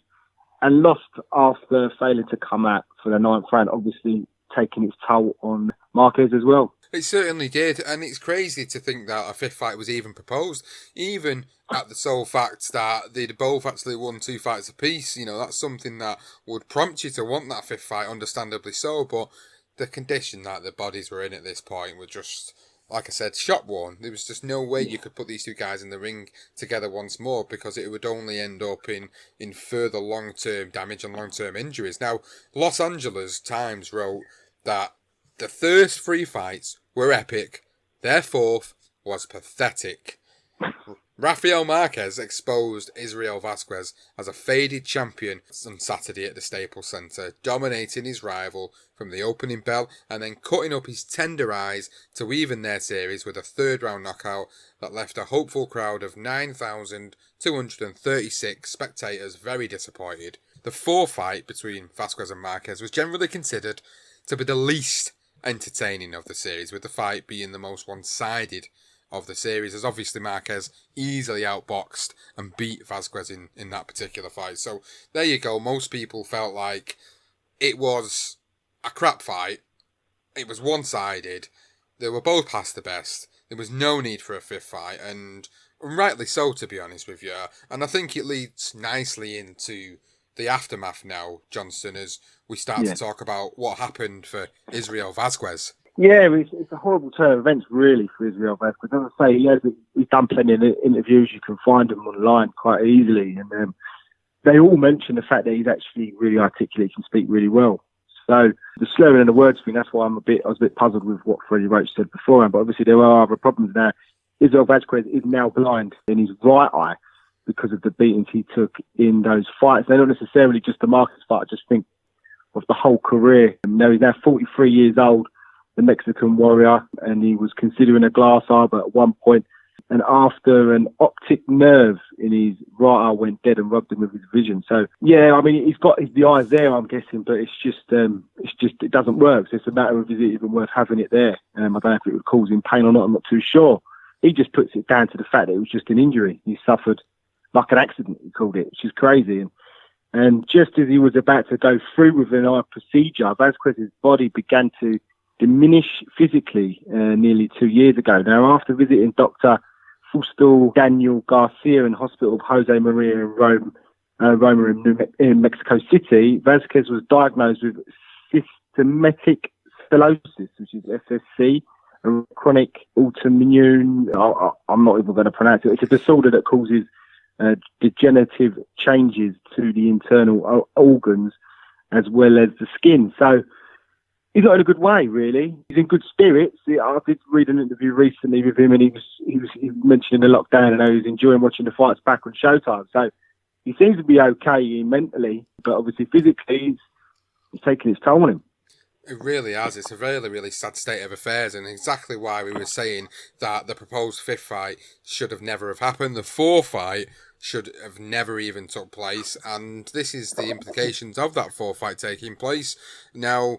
and lost after failing to come out for the 9th round, obviously taking its toll on Marquez as well. It certainly did, and it's crazy to think that a 5th fight was even proposed, even at the sole fact that they'd both actually won 2 fights apiece. That's something that would prompt you to want that 5th fight, understandably so, but the condition that the bodies were in at this point were just, like I said, shop-worn. There was just no way you could put these 2 guys in the ring together once more, because it would only end up in further long-term damage and long-term injuries. Now, Los Angeles Times wrote that the first 3 fights were epic, their 4th was pathetic. Rafael Márquez exposed Israel Vazquez as a faded champion on Saturday at the Staples Center, dominating his rival from the opening bell and then cutting up his tender eyes to even their series with a third-round knockout that left a hopeful crowd of 9,236 spectators very disappointed. The fourth fight between Vazquez and Márquez was generally considered to be the least entertaining of the series, with the fight being the most one-sided of the series, as obviously Márquez easily outboxed and beat Vazquez in that particular fight. So there you go. Most people felt like it was a crap fight. It was one-sided. They were both past the best. There was no need for a fifth fight, and rightly so, to be honest with you. And I think it leads nicely into the aftermath now, Johnston, as we start to talk about what happened for Israel Vazquez. Yeah, it's a horrible turn of events, really, for Israel Vazquez. As I say, he's done plenty of interviews. You can find them online quite easily. And they all mention the fact that he's actually really articulate, can speak really well. So the slurring of the words thing, that's why I was a bit puzzled with what Freddie Roach said beforehand. But obviously there are other problems now. Israel Vazquez is now blind in his right eye because of the beatings he took in those fights. They're not necessarily just the Marquez fight. I just think of the whole career. Now he's now 43 years old, the Mexican warrior, and he was considering a glass eye, but at one point, and after an optic nerve in his right eye went dead and robbed him of his vision. So yeah, I mean, he's got the eyes there, I'm guessing, but it's just it doesn't work. So it's a matter of, is it even worth having it there? I don't know if it would cause him pain or not. I'm not too sure. He just puts it down to the fact that it was just an injury. He suffered like an accident, he called it, which is crazy. And just as he was about to go through with an eye procedure, Vazquez's body began to diminish physically nearly 2 years ago. Now, after visiting Dr. Fustel Daniel Garcia in hospital of Jose Maria in Roma in Mexico City, Vazquez was diagnosed with systematic sclerosis, which is SSC, a chronic autoimmune, I'm not even going to pronounce it. It's a disorder that causes degenerative changes to the internal organs as well as the skin. So he's not in a good way, really. He's in good spirits. I did read an interview recently with him, and he was mentioning the lockdown and how he was enjoying watching the fights back on Showtime. So he seems to be okay mentally, but obviously physically, it's taking its toll on him. It really has. It's a really, really sad state of affairs, and exactly why we were saying that the proposed fifth fight should have never have happened. The fourth fight should have never even took place, and this is the implications of that fourth fight taking place. Now,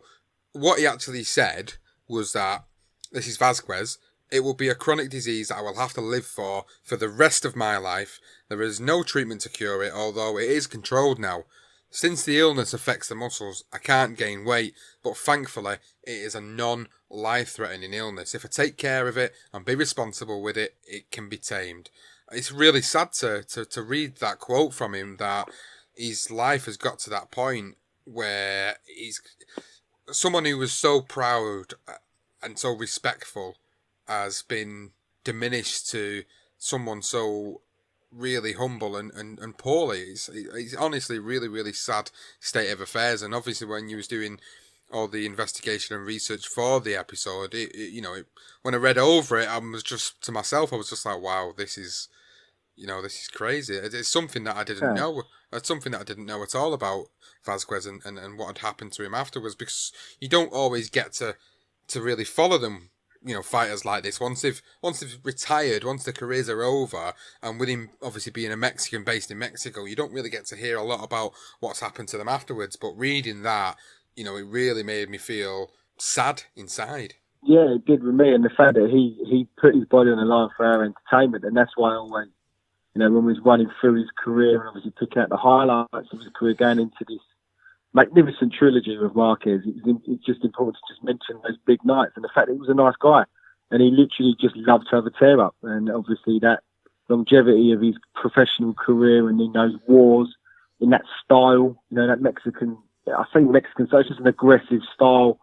what he actually said was that this is Vazquez. It will be a chronic disease that I will have to live for the rest of my life. There is no treatment to cure it, although it is controlled now. Since the illness affects the muscles, I can't gain weight, but thankfully it is a non-life-threatening illness. If I take care of it and be responsible with it, it can be tamed. It's really sad to read that quote from him, that his life has got to that point where he's someone who was so proud and so respectful has been diminished to someone so really humble and poorly. It's honestly really, really sad state of affairs. And obviously when you was doing all the investigation and research for the episode, when I read over it, I was just, to myself, I was just like, wow, this is crazy. It's something that I didn't know. It's something that I didn't know at all about Vazquez and what had happened to him afterwards, because you don't always get to really follow them, fighters like this. Once they've retired, once their careers are over, and with him obviously being a Mexican based in Mexico, you don't really get to hear a lot about what's happened to them afterwards. But reading that, it really made me feel sad inside. Yeah, it did with me, and the fact that he put his body on the line for our entertainment, and that's why I always, when we was running through his career and obviously picking out the highlights of his career going into this magnificent trilogy with Marquez, it's just important to just mention those big nights and the fact that he was a nice guy and he literally just loved to have a tear up. And obviously that longevity of his professional career and in those wars, in that style, that Mexican, I think Mexican, so it's just an aggressive style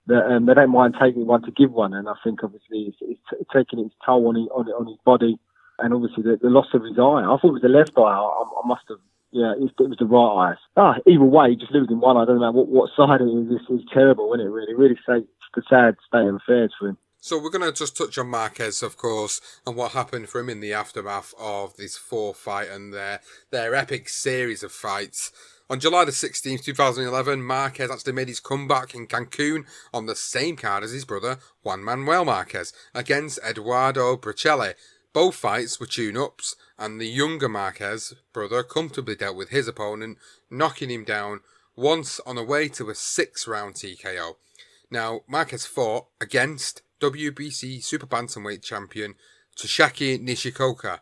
that they don't mind taking one to give one. And I think obviously it's taking its toll on his body. And obviously the loss of his eye. I thought it was the left eye. I must have, it was the right eye. Either way, just losing one, I don't know what side it is. It's terrible, isn't it, really? Really sad state of affairs for him. So we're going to just touch on Marquez, of course, and what happened for him in the aftermath of this 4th fight and their epic series of fights. On July the 16th, 2011, Marquez actually made his comeback in Cancun on the same card as his brother, Juan Manuel Marquez, against Eduardo Bracelli. Both fights were tune-ups, and the younger Marquez brother comfortably dealt with his opponent, knocking him down once on the way to a 6-round TKO. Now, Marquez fought against WBC Super Bantamweight champion Toshiaki Nishikoka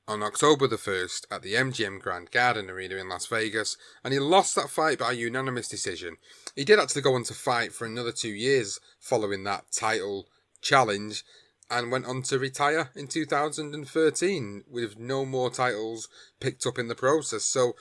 on October the 1st at the MGM Grand Garden Arena in Las Vegas, and he lost that fight by unanimous decision. He did actually go on to fight for another 2 years following that title challenge, and went on to retire in 2013 with no more titles picked up in the process. So,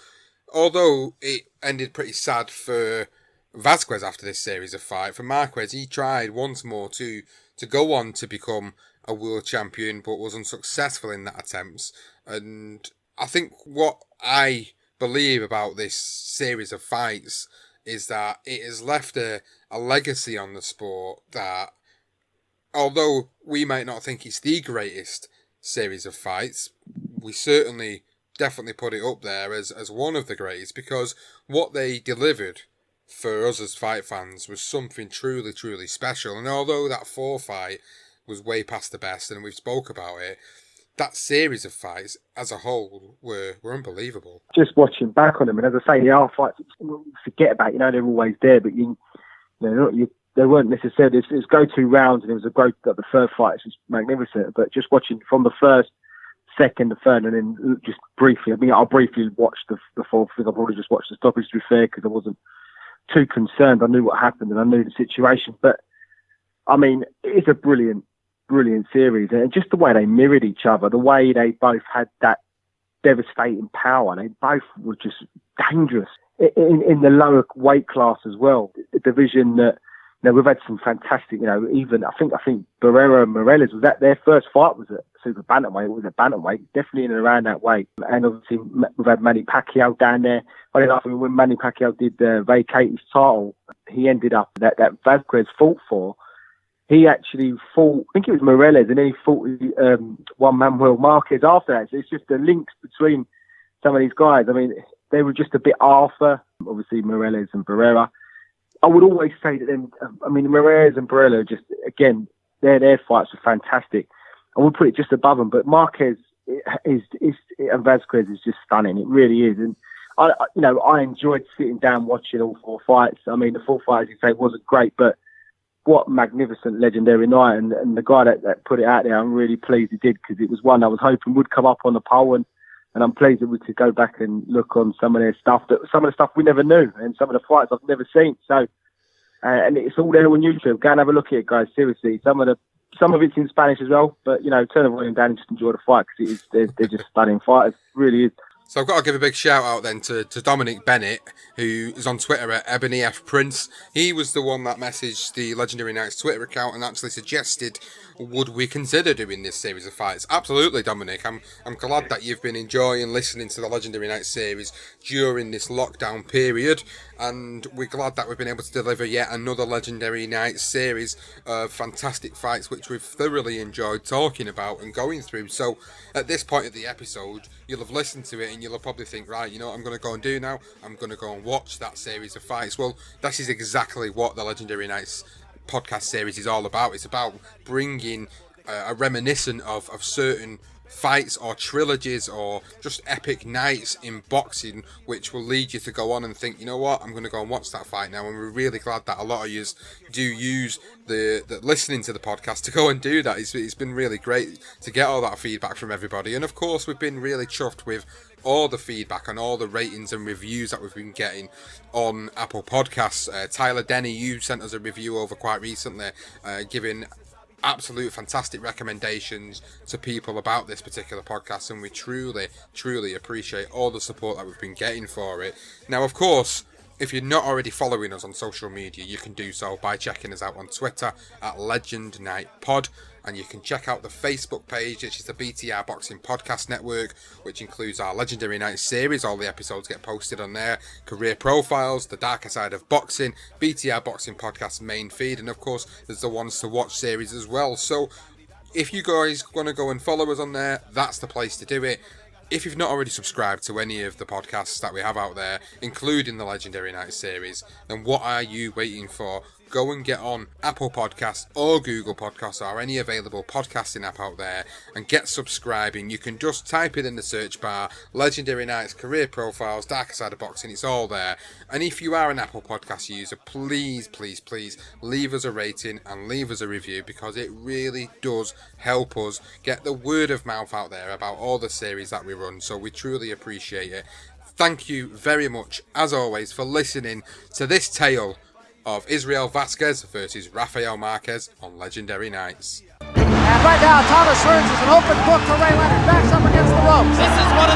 although it ended pretty sad for Vazquez after this series of fight, for Marquez, he tried once more to go on to become a world champion, but was unsuccessful in that attempt. And I think what I believe about this series of fights is that it has left a legacy on the sport that, although we might not think it's the greatest series of fights, we certainly definitely put it up there as one of the greatest, because what they delivered for us as fight fans was something truly, truly special. And although that 4 fight was way past the best, and we've spoke about it, that series of fights as a whole were unbelievable. Just watching back on them, and as I say, the R fights, forget about, they're always there, but they weren't necessarily, it was go-to rounds, and it was a great, the 3rd fight was magnificent, but just watching from the 1st, 2nd, the 3rd, and then just briefly, I'll briefly watch the 4th, because I'll probably just watch the stoppage, to be fair, because I wasn't too concerned. I knew what happened and I knew the situation, but it's a brilliant series, and just the way they mirrored each other, the way they both had that devastating power. They both were just dangerous in the lower weight class as well. The division that we've had some fantastic. Even I think Barrera and Morales, was that their first fight was at super bantamweight. It was at bantamweight, definitely in and around that weight. And obviously we've had Manny Pacquiao down there. Funny enough, when Manny Pacquiao did vacate his title, he ended up that Vazquez fought for. He actually fought, I think it was Morales, and then he fought Juan Manuel Marquez after that. So it's just the links between some of these guys. They were just a bit after, obviously, Morales and Barrera. I would always say that them, Morales and Barrera, just, again, their fights were fantastic. I would put it just above them, but Marquez and Vazquez is just stunning. It really is. And I enjoyed sitting down watching all 4 fights. The 4th fight, as you say, wasn't great, but what magnificent, legendary night. And the guy that put it out there, I'm really pleased he did, because it was one I was hoping would come up on the poll, and I'm pleased that we could go back and look on some of their stuff, some of the stuff we never knew, and some of the fights I've never seen. So, and it's all there on YouTube. Go and have a look at it, guys. Seriously, some of it's in Spanish as well, but turn the volume down and just enjoy the fight, because they're just stunning fighters. It really is. So I've got to give a big shout out then to Dominic Bennett, who is on Twitter at Ebony F Prince. He was the one that messaged the Legendary Nights Twitter account and actually suggested, would we consider doing this series of fights? Absolutely, Dominic. I'm glad that you've been enjoying listening to the Legendary Nights series during this lockdown period, and we're glad that we've been able to deliver yet another Legendary Nights series of fantastic fights which we've thoroughly enjoyed talking about and going through. So at this point of the episode, you'll have listened to it and you'll probably think, right, what I'm going to go and do now? I'm going to go and watch that series of fights. Well, this is exactly what the Legendary Nights podcast series is all about. It's about bringing a reminiscent of certain fights or trilogies or just epic nights in boxing, which will lead you to go on and think, you know what, I'm going to go and watch that fight now. And we're really glad that a lot of you do use the listening to the podcast to go and do that. It's been really great to get all that feedback from everybody, and of course we've been really chuffed with all the feedback and all the ratings and reviews that we've been getting on Apple Podcasts. Tyler Denny, you sent us a review over quite recently, giving absolute fantastic recommendations to people about this particular podcast, and we truly appreciate all the support that we've been getting for it. Now, of course, if you're not already following us on social media, you can do so by checking us out on Twitter at Legend Night Pod, and you can check out the Facebook page, which is the BTR Boxing Podcast Network, which includes our Legendary Nights series. All the episodes get posted on there, career profiles, the darker side of boxing, BTR Boxing Podcast main feed, and of course there's the ones to watch series as well. So if you guys want to go and follow us on there, that's the place to do it. If you've not already subscribed to any of the podcasts that we have out there, including the Legendary Nights series, then what are you waiting for? Go and get on Apple Podcasts or Google Podcasts or any available podcasting app out there and get subscribing. You can just type it in the search bar, Legendary Nights, Career Profiles, Darker Side of Boxing, it's all there. And if you are an Apple Podcast user, please, please, please leave us a rating and leave us a review, because it really does help us get the word of mouth out there about all the series that we run, so we truly appreciate it. Thank you very much, as always, for listening to this tale of Israel Vazquez versus Rafael Marquez on Legendary Nights. And right now, Thomas Hearns is an open book for Ray Leonard. Backs up against the ropes. This is one